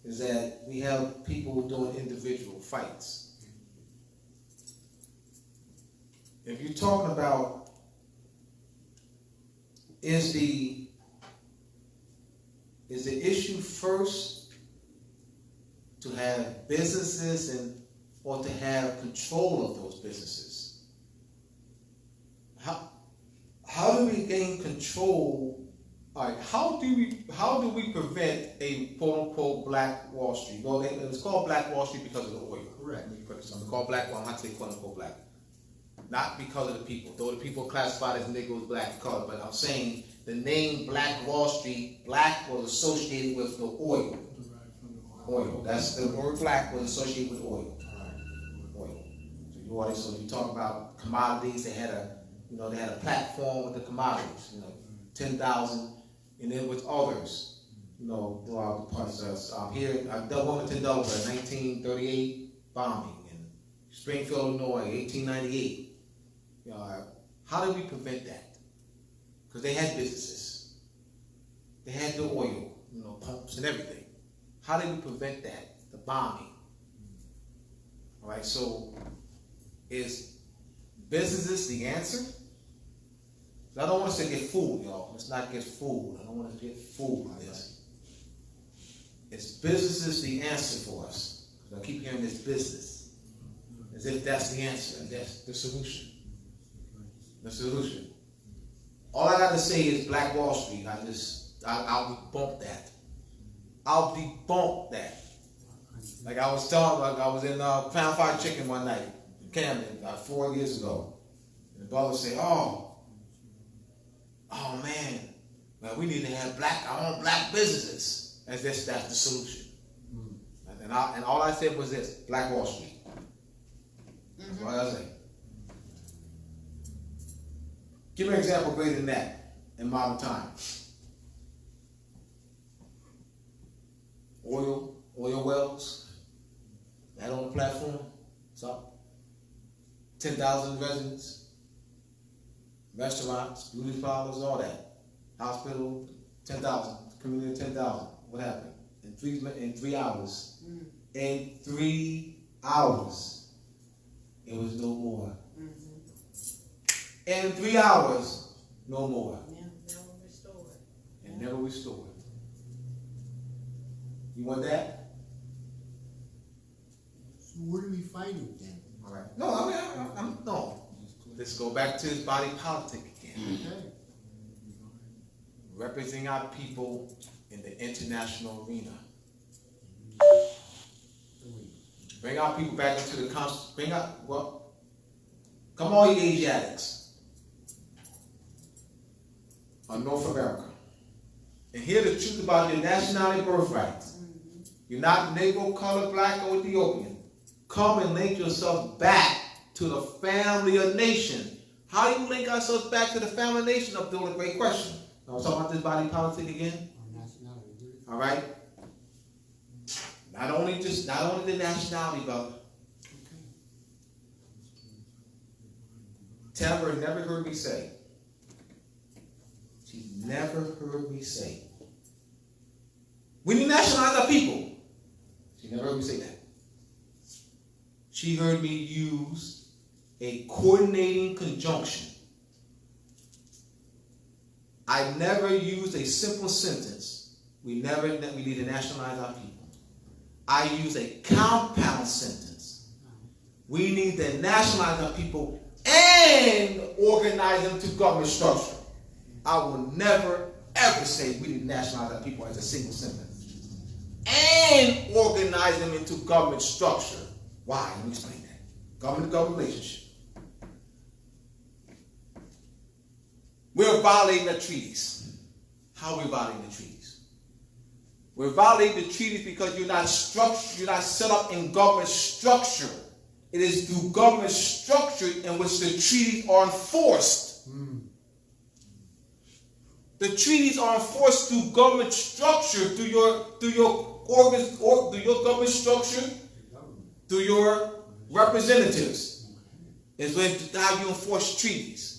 is that we have people doing individual fights. If you're talking about is the issue first to have businesses or to have control of those businesses? How do we gain control? All right, how do we prevent a quote unquote Black Wall Street? Well, it's called Black Wall Street because of the oil. Correct. It's called Black Wall. I'm not saying quote unquote black, not because of the people. Though the people classified as Negroes, black color, but I'm saying the name Black Wall Street, black was associated with the oil. Oil. That's the word black was associated with oil. Oil. So you talk about commodities. They had a platform with the commodities. 10,000. And then with others, throughout the parts of here, Wilmington, Delaware, 1938 bombing, and Springfield, Illinois, 1898. How do we prevent that? Because they had businesses, they had the oil, pumps and everything. How do we prevent that? The bombing. All right. So, is businesses the answer? I don't want us to get fooled, y'all. Let's not get fooled. I don't want us to get fooled by this. Is businesses the answer for us? Because I keep hearing this business. As if that's the answer. And that's the solution. The solution. All I got to say is Black Wall Street. I'll debunk that. I'll debunk that. Like I was in Pound Fried Chicken one night in Camden about 4 years ago. And the brother said, oh man, we need to have our own black businesses. That's the solution. And all I said was this: Black Wall Street. That's all I say. Give me an example greater than that in modern times. Oil wells, that on the platform, so 10,000 residents. Restaurants, beauty parlors, all that. Hospital, 10,000. Community, 10,000. What happened? In 3 hours. In 3 hours, it was no more. In 3 hours, no more. Never restored. And never restored. You want that? So what are we fighting then? All right. No, no. Let's go back to this body politic again. Okay. Representing our people in the international arena. Bring our people back into the come on, you Asiatics of North America, and hear the truth about your nationality birthright. You're not Negro, colored, black, or Ethiopian. Come and link yourself back to the family of nation. How do you link ourselves back to the family of nation? Abdullah, great question. Now, I'm talking about this body politic again. All right. Not only the nationality, brother. Tamara never heard me say. She never heard me say. We need to nationalize our people. She never heard me say that. She heard me use a coordinating conjunction. I never used a simple sentence. We need to nationalize our people. I use a compound sentence. We need to nationalize our people and organize them to government structure. I will never, ever say we need to nationalize our people as a single sentence. And organize them into government structure. Why? Let me explain that. Government-to-government relationship. We're violating the treaties. How are we violating the treaties? We're violating the treaties because you're not set up in government structure. It is through government structure in which the treaties are enforced. The treaties are enforced through government structure, through your government structure, through your representatives. Is how you enforce treaties.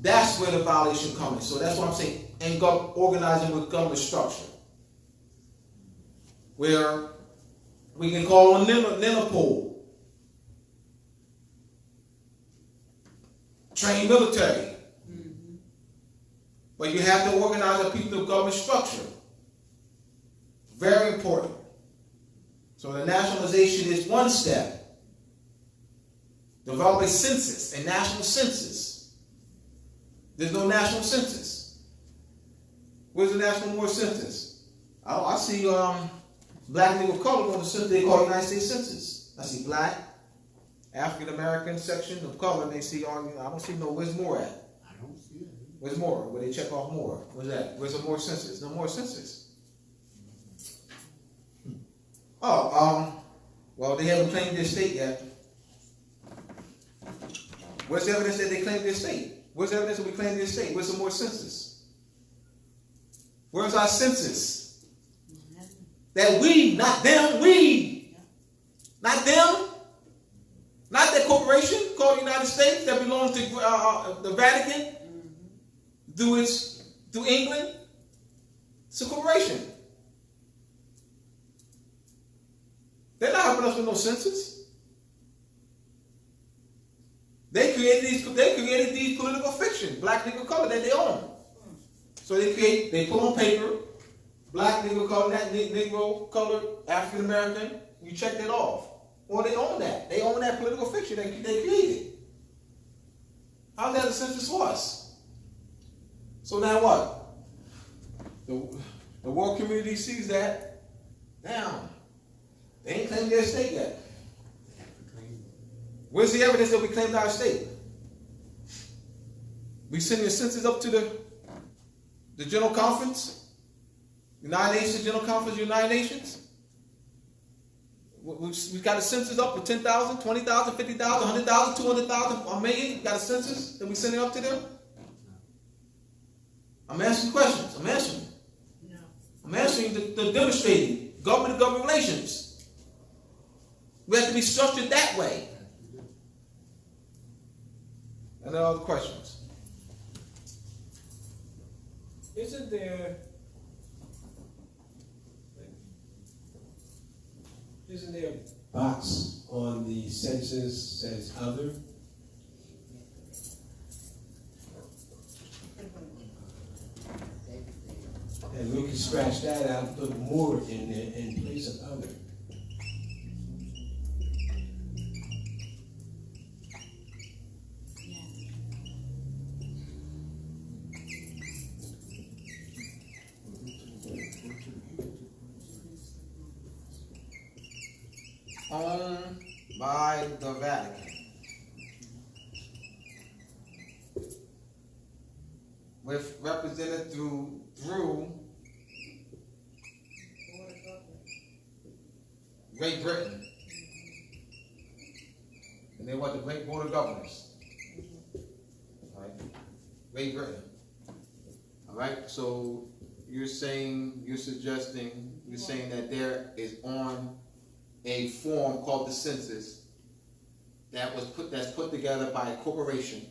That's where the violation comes in. So that's what I'm saying. And organizing with government structure. Where we can call on NINAPOL. trained military. But you have to organize a piece of government structure. Very important. So the nationalization is one step. Develop a census, a national census. There's no national census. Where's the national Moorish census? I see black people of color on the census. They call it United States Census. I see black, African American section of color, and they see I don't see no. Where's Moore at? I don't see it. Where's Moore? Where they check off Moore? Where's that? Where's the Moore census? No more census. Oh, well, they haven't claimed their state yet. Where's the evidence that they claimed their state? Where's the evidence that we claimed their state? Where's the Moore census? Where's our census? That we, not them, we. Not them. Not that corporation called the United States that belongs to the Vatican through England. It's a corporation. They're not helping us with no census. They created these political fiction, black people of color, that they own. So they put on paper, black people of color, that Negro, colored, African American. You check that off. Well, they own that. They own that political fiction that they created. How's that a census for us? So now what? The world community sees that. Now, they ain't claimed their state yet. Where's the evidence that we claimed our state? We sending the census up to the General Conference? United Nations General Conference, United Nations? We got a census up for 10,000, 20,000, 50,000, 100,000, 200,000, a million. Got a census that we sending up to them? I'm asking questions. I'm answering. No. I'm answering the demonstrating government-to-government relations. We have to be structured that way. And there are other questions. Isn't there a box on the census says other? And we can scratch that out and put more in there in place of other. Owned by the Vatican. With represented through Great Britain. And they were the Great Board of Governors. All right. Great Britain. All right. So you're saying that there is on a form called the census that's put together by a corporation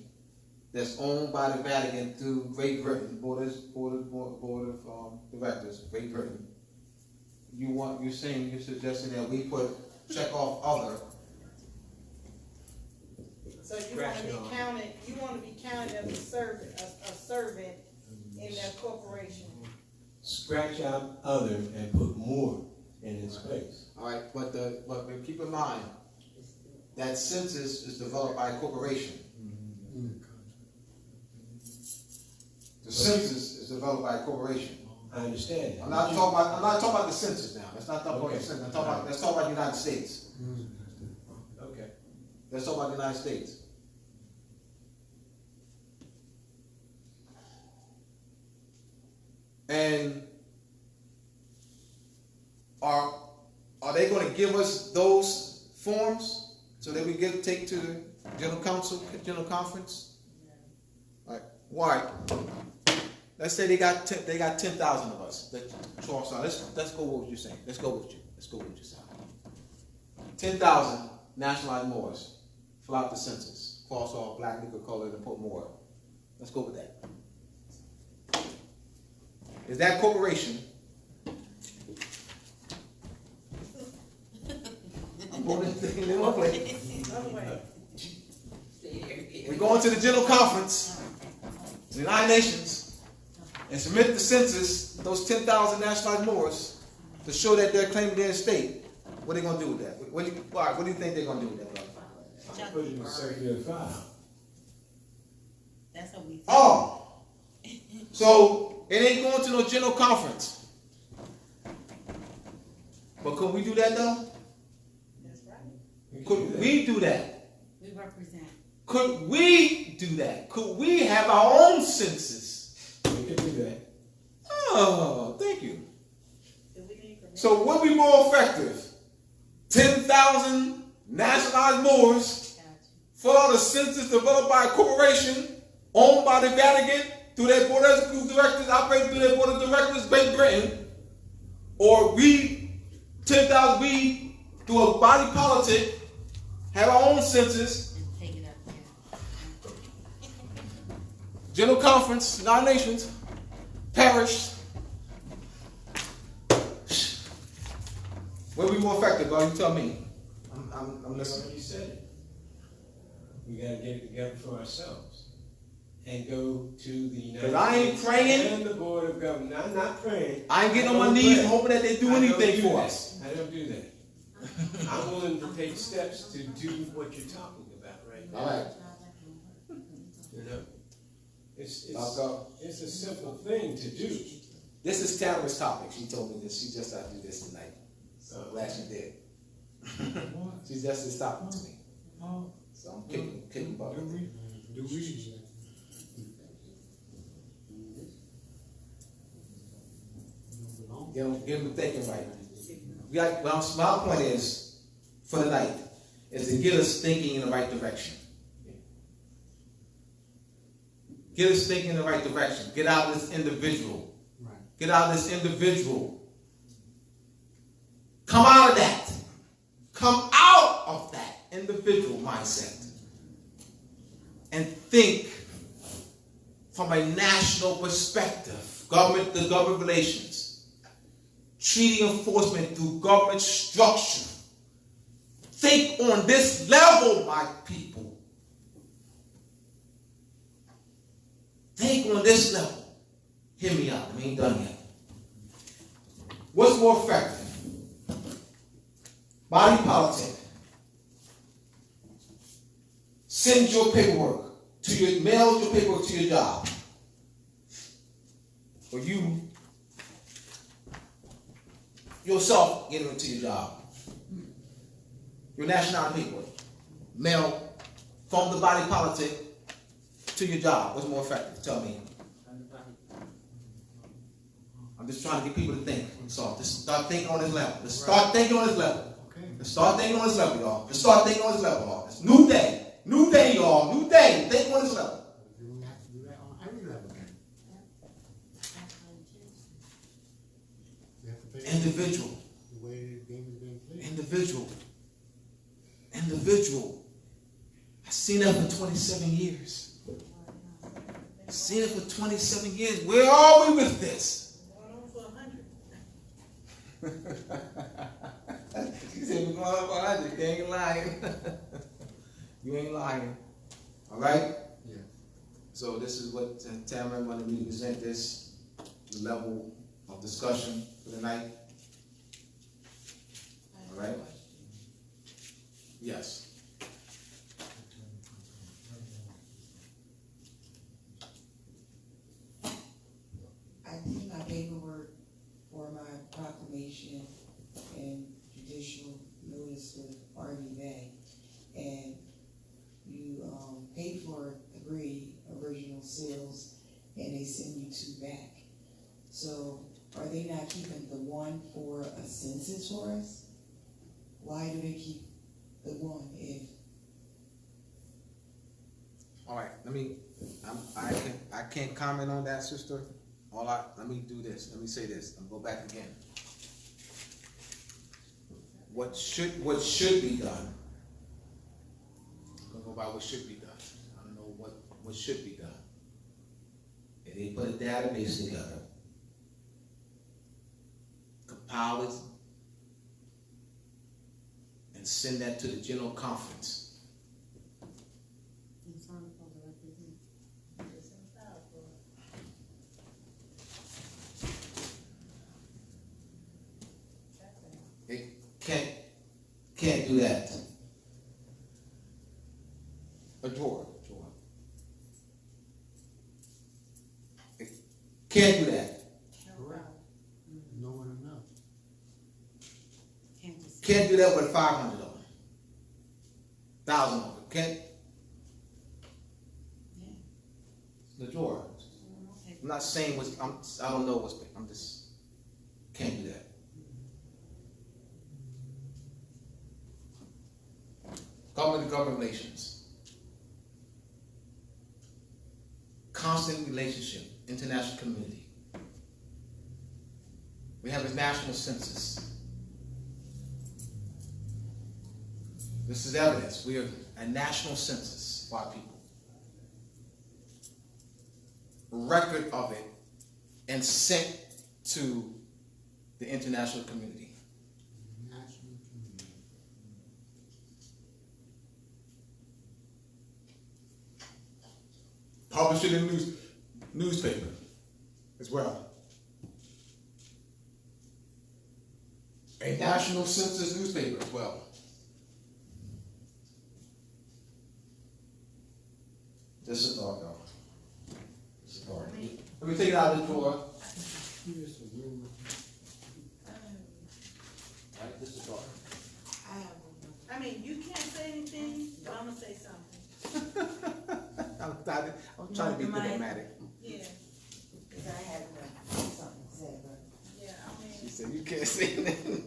that's owned by the Vatican through Great Britain, Board of Directors, Great Britain. You're suggesting that we check off other. So you want to be counted as a servant in that corporation. Scratch out other and put more in its place. All right, but keep in mind that census is developed by a corporation. The census is developed by a corporation. I understand. I'm not talking about the census now. Let's not talk about the census. Let's talk about the United States. Okay. Let's talk about the United States. And are they going to give us those forms so that we take to the General Conference? All right. Why? Let's say they got 10,000 of us. Let's go with what you're saying. Let's go with what you're saying. 10,000 nationalized Moors fill out the census. Cross off black, Negro, colored, and put Moor. Let's go with that. Is that corporation? I'm going to in one place. We go into the General Conference, the United Nations, and submit the census, those 10,000 nationalized Moors, to show that they're claiming their state. What are they going to do with that? What do you think they're going to do with that, brother? Put it in the circular file. That's what we. Oh, so it ain't going to no General Conference. But could we do that though? That's right. Could we do that? We represent. Could we do that? Could we have our own census? We can do that. Oh, thank you. Do we need permission? So would be more effective? 10,000 nationalized Moors fill out a census developed by a corporation owned by the Vatican through their board of executive directors, operated through their board of directors, Great Britain, or we, 10,000, we, through a body politic, have our own census. Take it up there. General Conference, United Nations, parish. Where we more effective, bro? You tell me. I'm listening. You said it. We got to get it together for ourselves and go to the United Because I ain't States praying. and the Board of Governors. I'm not praying. I ain't getting on I my don't knees pray. and hoping that they do I don't anything do for that. us. I don't do that. I'm willing to take steps to do what you're talking about right now. All right. You know, it's I'll it's a simple thing to do. This is Tamara's topic. She told me this. She just had to do this tonight. So I'm glad she did. She just stopped to me. So I'm kicking butt. Do we? Get them thinking right. My point is, for the night, is to get us thinking in the right direction. Get us thinking in the right direction. Get out of this individual. Get out of this individual. Come out of that. Come out of that individual mindset. And think from a national perspective. Government to government relations. Treaty enforcement through government structure. Think on this level, my people. Think on this level. Hear me out. I ain't done yet. What's more effective? Body politic. Send your paperwork to your mail your paperwork to your job. Or you yourself get into your job. Your nationality paperwork. Mail from the body politic to your job. What's more effective? Tell me. I'm just trying to get people to think. So just start thinking on this level. Let's start thinking on this level. Let's start thinking on this level, y'all. Let's start thinking on this level, y'all. It's new day. New day, y'all. New day. Think on this level. We have to do that on every level. We have to pay Individual. the way the game is being played. Individual. Individual. I've seen that for 27 years. I've seen it for 27 years. Where are we with this? Going on for 100. She said, we're going on for 100. You ain't lying. You ain't lying. All right? Yeah. So this is what Tamara wanted me to present this, the level of discussion for the night. All right? Yes. I did my paperwork for my proclamation and judicial notice with Army Bay, and you pay for 3 original seals, and they send you 2 back. So are they not keeping the 1 for a census for us? Why do they keep the 1 if? All right. I can't comment on that, sister. Let me do this. Let me say this. I'll go back again. What should be done? I'm gonna go by what should be done. I don't know what should be done. If they put a database together, compile it, and send that to the General Conference. can't do that. A drawer. It can't do that. No one enough. Can't do that with 500 of them. 1,000 of them. Can't. The drawer. I'm not saying what's. I don't know what's. I'm just can't do that. Government to government relations. Constant relationship, international community. We have a national census. This is evidence. We are a national census for our people. Record of it and sent to the international community. National community. Published it in the newspaper as well. A national census newspaper as well. This is thought, though. This is thought. Let me take it out of the drawer. Right, this is thought. I mean, you can't say anything, but I'm gonna say something. I'm trying to be diplomatic. Yeah, Cause I have something to say, but. yeah, I mean. She said you can't say anything.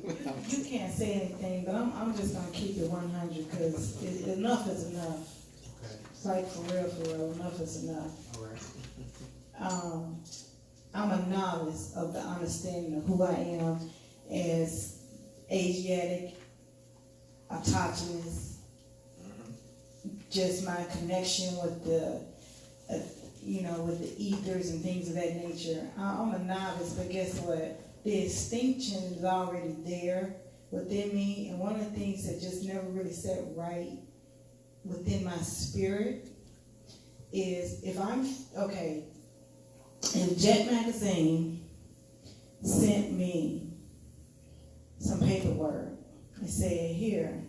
You can't say anything, but I'm just gonna keep it 100 because enough is enough. Okay. It's like for real, enough is enough. All right. I'm a novice of the understanding of who I am as Asiatic, autochthonous, just my connection with the, with the ethers and things of that nature. I'm a novice, but guess what? The distinction is already there within me, and one of the things that just never really set right within my spirit is if Jet Magazine sent me some paperwork and said, here,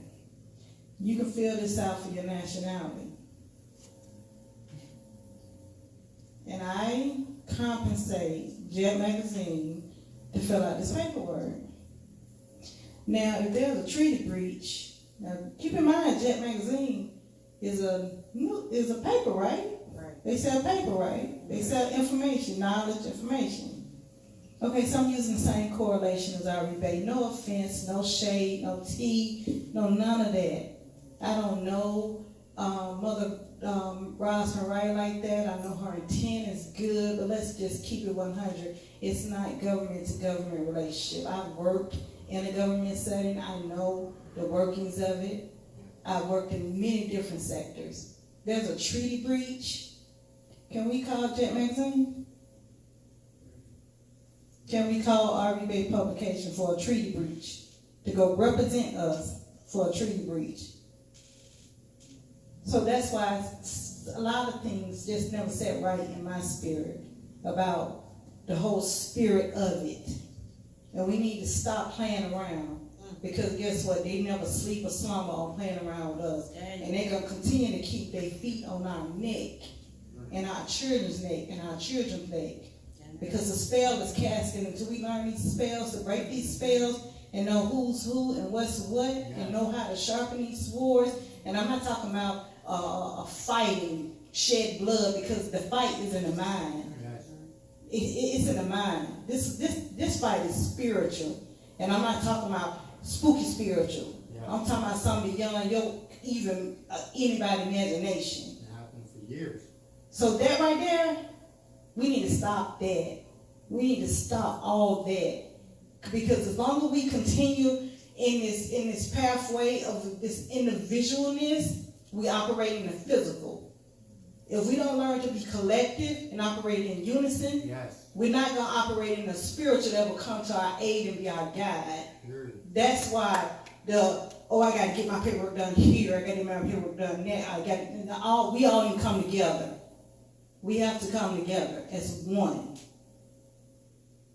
you can fill this out for your nationality. And I compensate Jet Magazine to fill out this paperwork. Now, if there's a treaty breach, now keep in mind Jet Magazine is a paper, right? Right. They sell paper, right? They sell information, knowledge, information. Okay, so I'm using the same correlation as our rebate. No offense, no shade, no tea, no none of that. I don't know Mother Rosner right like that. I know her intent is good, but let's just keep it 100. It's not government to government relationship. I've worked in a government setting. I know the workings of it. I've worked in many different sectors. There's a treaty breach. Can we call Jet Magazine? Can we call RV Bay Publication for a treaty breach to go represent us for a treaty breach? So that's why a lot of things just never sat right in my spirit about the whole spirit of it. And we need to stop playing around, because guess what? They never sleep or slumber on playing around with us. And they're going to continue to keep their feet on our neck and our children's neck and our children's neck. Because the spell is casting until we learn these spells, to break these spells and know who's who and what's what, and know how to sharpen these swords. And I'm not talking about a fighting, shed blood, because the fight is in the mind. It's in the mind. This fight is spiritual. And I'm not talking about spooky spiritual. I'm talking about something beyond your even anybody's imagination. It happened for years. So that right there, we need to stop that. We need to stop all that. Because as long as we continue in this pathway of this individualness, we operate in the physical. If we don't learn to be collective and operate in unison, we're not going to operate in the spiritual that will come to our aid and be our guide. That's why I got to get my paperwork done here, I got to get my paperwork done there. We all need to come together. We have to come together as one.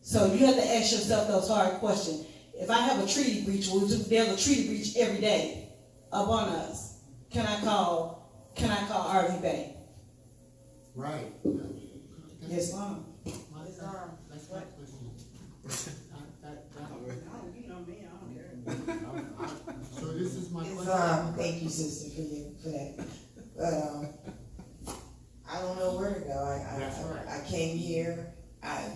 So you have to ask yourself those hard questions. if I have a treaty breach, there's a treaty breach every day upon us. Can I call RV Bay? Right. Islam. Islam. That's my question. You know me, I don't care. So this is my It's, question. thank you, sister, for that. But, I don't know where to go. That's right. I came here, I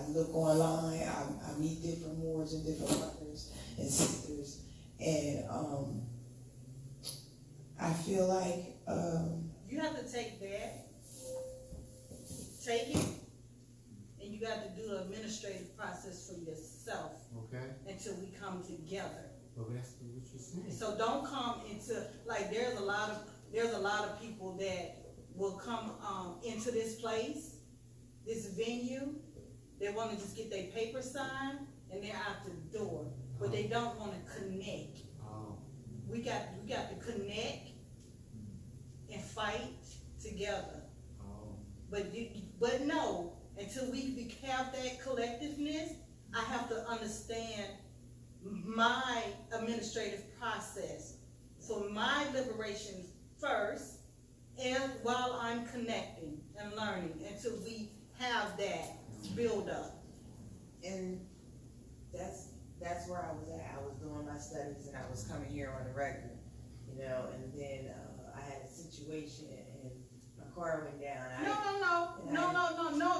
look online, I meet different Moors and different brothers and sisters, and, I feel like, You have to take that, take it, and you got to do the administrative process for yourself Okay. until we come together. Well, that's what you're saying. So don't come into, like, there's a lot of people that will come into this place, this venue. They want to just get their paper signed and they're out the door, but they don't want to connect. Oh. We got to connect and fight together. Oh. But no, until we have that collectiveness, I have to understand my administrative process for my liberation first, and while I'm connecting and learning until we have that build up. and that's where I was at. I was doing my studies and I was coming here on a regular, you know, and then, I had a situation and my car went down.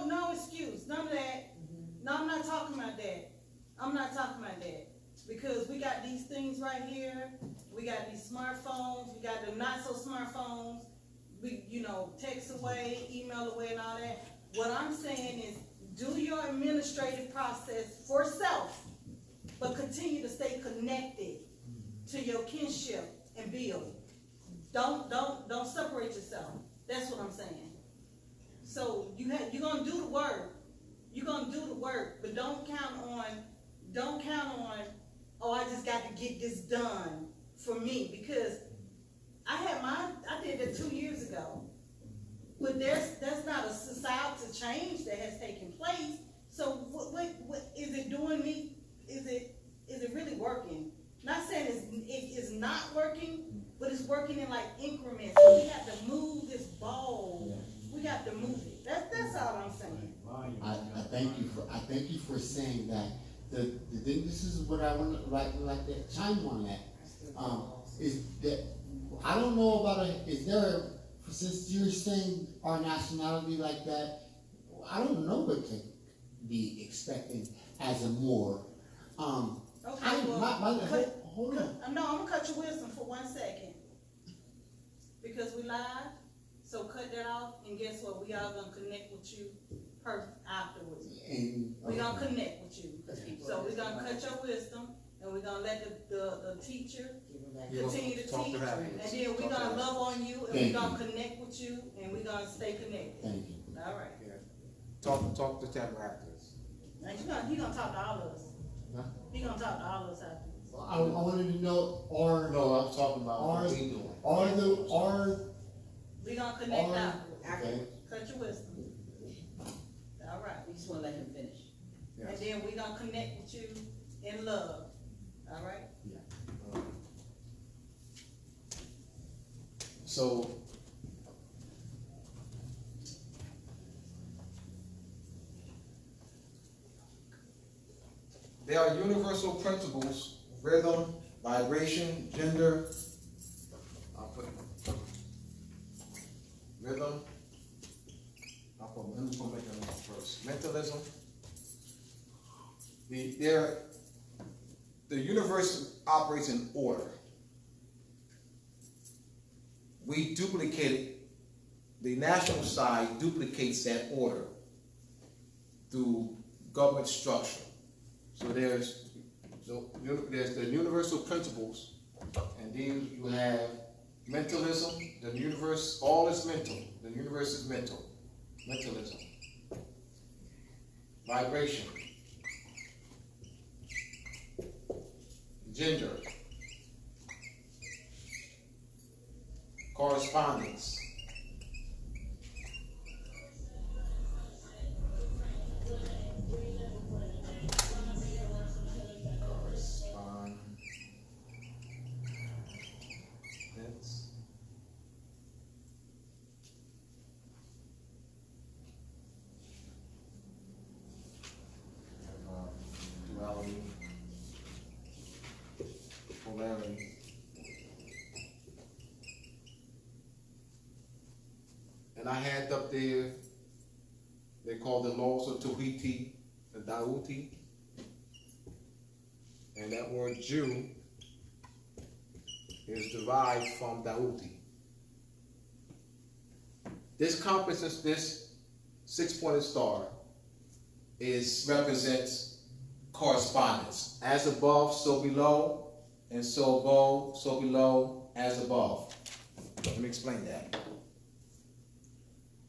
No excuse, none of that. No, I'm not talking about that. I'm not talking about that. Because we got these things right here, we got these smartphones, we got the not so smartphones, we, text away, email away and all that. What I'm saying is, do your administrative process for self, but continue to stay connected to your kinship and build. Don't separate yourself. That's what I'm saying. So you're gonna do the work. You're gonna do the work, but don't count on, oh, I just got to get this done for me, because I did that 2 years ago. But that's not a societal change that has taken place. So what is it doing me? Is it really working? Not saying it is not working, but it's working in like increments. So we have to move this ball. We got to move it. That's all I'm saying. I thank you for saying that. The thing, this is what I want to like to chime on that. Is that I don't know about since you're saying our nationality like that, I don't know what to be expecting as a Moor. Okay, Hold on. No, I'm gonna cut your wisdom for 1 second. Because we lied, so cut that off, and guess what? We all gonna connect with you afterwards. We're gonna connect with you. So we're gonna cut your wisdom, and we're gonna let the teacher continue to teach, and then we're gonna love on you, and we're gonna connect with you, and we're gonna stay connected. Thank you. All right. Yeah. Talk to Tamara afterwards. Now he gonna talk to all of us. Huh? He gonna talk to all of us afterwards. I wanted to know, No, I'm talking about what we doing. We gonna connect Are- afterwards. okay. Cut your wisdom. All right. We just want to let him finish. Yes. And then we gonna connect with you in love. All right? So, there are universal principles: rhythm, vibration, gender. I'll put rhythm. Let me put mentalism first. Mentalism. The universe operates in order. We duplicate it. The national side duplicates that order through government structure. So there's the universal principles, and then you have mentalism. The universe, all is mental. The universe is mental. Mentalism. Vibration. Gender. Correspondence. and I had up there, they call the laws of Tahiti, the Dauti. And that word Jew is derived from Dauti. This compass, this six-pointed star, represents correspondence. As above, so below, and so above, so below, as above. Let me explain that.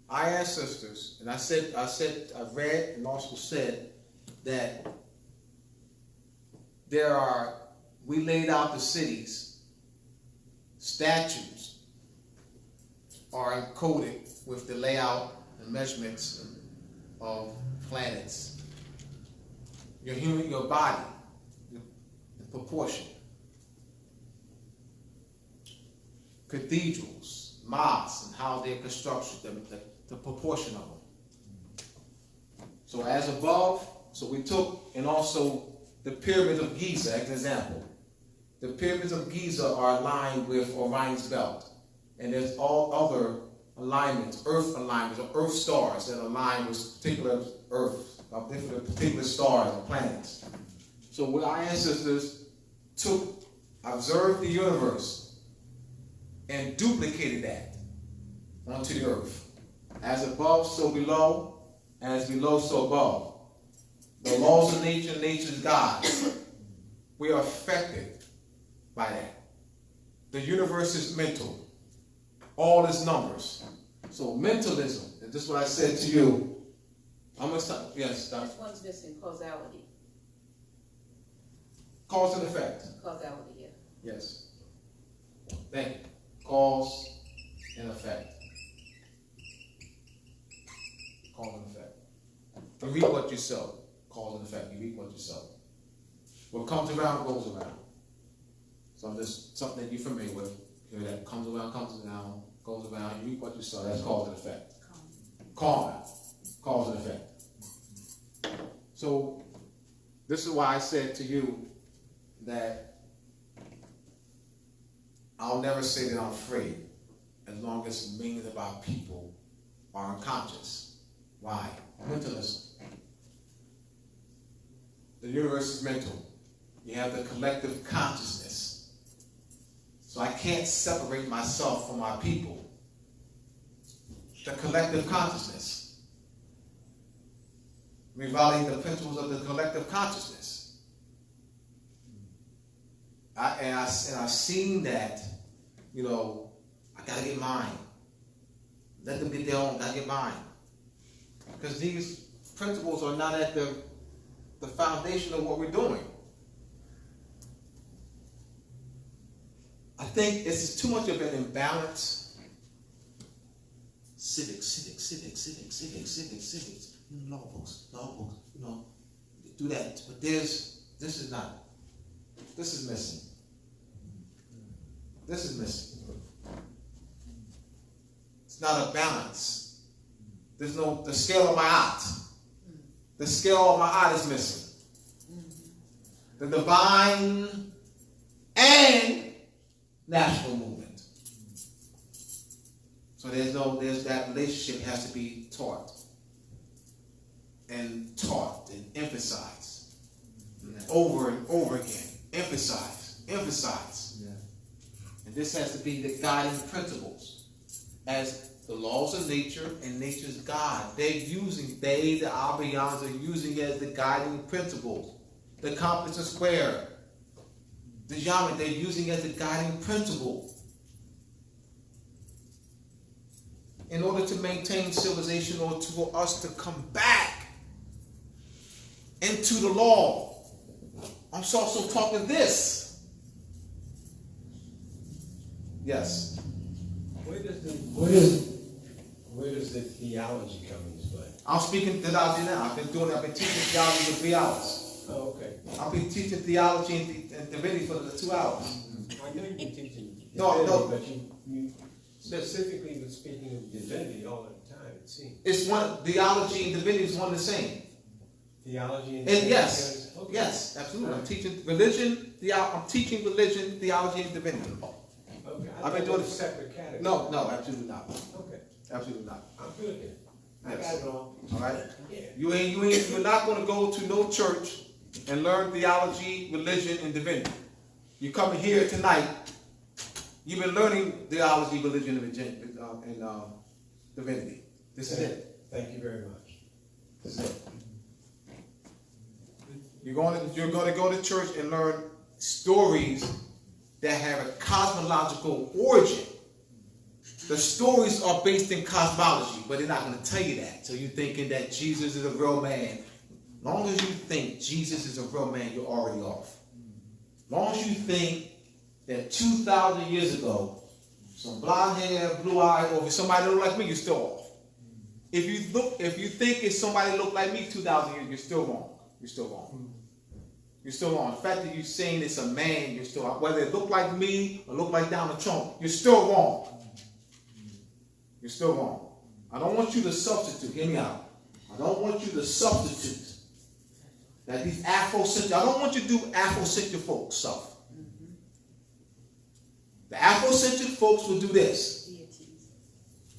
Our ancestors, and I read and also said that we laid out the cities, statues are encoded with the layout and measurements of planets. Your body, the proportion. Cathedrals, mosques, and how they're constructed, the proportion of them. So as above, so we took, and also the pyramids of Giza as an example. The pyramids of Giza are aligned with Orion's belt. And there's all other alignments, or earth stars that align with particular earth, particular stars and planets. So what our ancestors observed the universe and duplicated that onto the earth. As above, so below, as below, so above. The laws of nature, nature's God. We are affected by that. The universe is mental. All is numbers. So mentalism, and this is what I said to you. I'm going to stop. Yes, Doctor. This one's missing causality. Cause and effect. Causality, yeah. Yes. Thank you. Cause and effect. Cause and effect. You reap what you sow. Cause and effect. You reap what you sow. What comes around goes around. So this something that you're familiar with. You know, that comes around, goes around. You reap what you sow. That's cause and effect. Karma. Cause and effect. So this is why I said to you that I'll never say that I'm free as long as millions of our people are unconscious. Why? Mentalism. The universe is mental. You have the collective consciousness. So I can't separate myself from our people. The collective consciousness. We're violating the principles of the collective consciousness. I've seen that, you know, I gotta get mine. Let them get their own, gotta get mine. Because these principles are not at the foundation of what we're doing. I think it's too much of an imbalance. Civics. Law books, you know, do that. But this is missing. This is missing. It's not a balance. There's the scale of my art. The scale of my art is missing. The divine and national movement. So there's that relationship has to be taught and emphasized over and over again. Emphasize. Yeah. And this has to be the guiding principles as the laws of nature and nature's God. The Abiyans are using as the guiding principles. The compass and square. The geometry they're using as the guiding principle. In order to maintain civilization or for us to come back into the law. I'm also talking this. Yes. Where does the theology come into play? I'm speaking theology now. I've been teaching theology for 3 hours. Oh, okay. I've been teaching theology and divinity for the 2 hours. I know you've been teaching divinity, No. but you specifically were speaking of divinity all the time, it seems. It's one, theology and divinity is one and the same. Theology and divinity? Okay. Yes, absolutely. I'm teaching religion, theology, and divinity. Okay. I've been doing separate categories. No, absolutely not. Okay. Absolutely not. I'm good then. I Yes. got it all. All right? Yeah. You're not going to go to no church and learn theology, religion, and divinity. You're coming here tonight. You've been learning theology, religion, and divinity. This is it. Thank you very much. This is it. You're going to go to church and learn stories that have a cosmological origin. The stories are based in cosmology, but they're not going to tell you that. So you're thinking that Jesus is a real man. As long as you think Jesus is a real man, you're already off. As long as you think that 2,000 years ago, some blonde hair, blue eyes, or if somebody that look like me, you're still off. If you think it's somebody that look like me 2,000 years, you're still wrong. You're still wrong. You're still wrong. The fact that you're saying it's a man, you're still wrong. Whether it look like me or look like Donald Trump, you're still wrong. You're still wrong. I don't want you to substitute. Hear me out. I don't want you to substitute that these Afrocentric. I don't want you to do Afrocentric folk stuff. The Afrocentric folks will do this.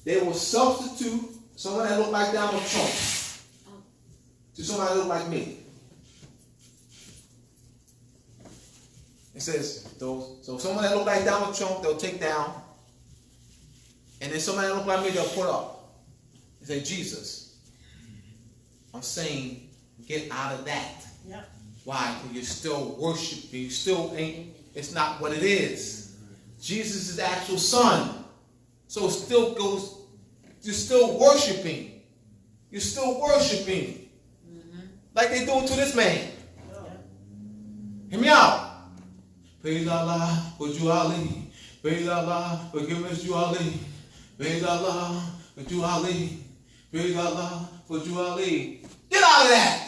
They will substitute someone that look like Donald Trump to somebody that look like me. It says, so someone that look like Donald Trump, they'll take down. And then somebody that look like me, they'll put up. They say, Jesus. I'm saying, get out of that. Yep. Why? Because you're still worshiping. You still ain't, it's not what it is. Jesus is the actual son. So it still goes, you're still worshiping. You're still worshiping. Like they do to this man. Hear me out. Praise Allah for you Ali. Praise Allah for giving us you Ali. Praise Allah for you Ali. Praise Allah for you Ali. Get out of that.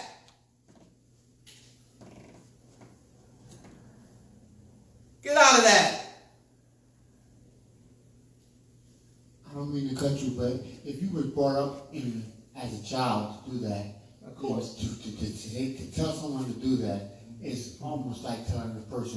Get out of that. I don't mean to cut you, but if you were brought up as a child to do that, Of course. to tell someone to do that is almost like telling the person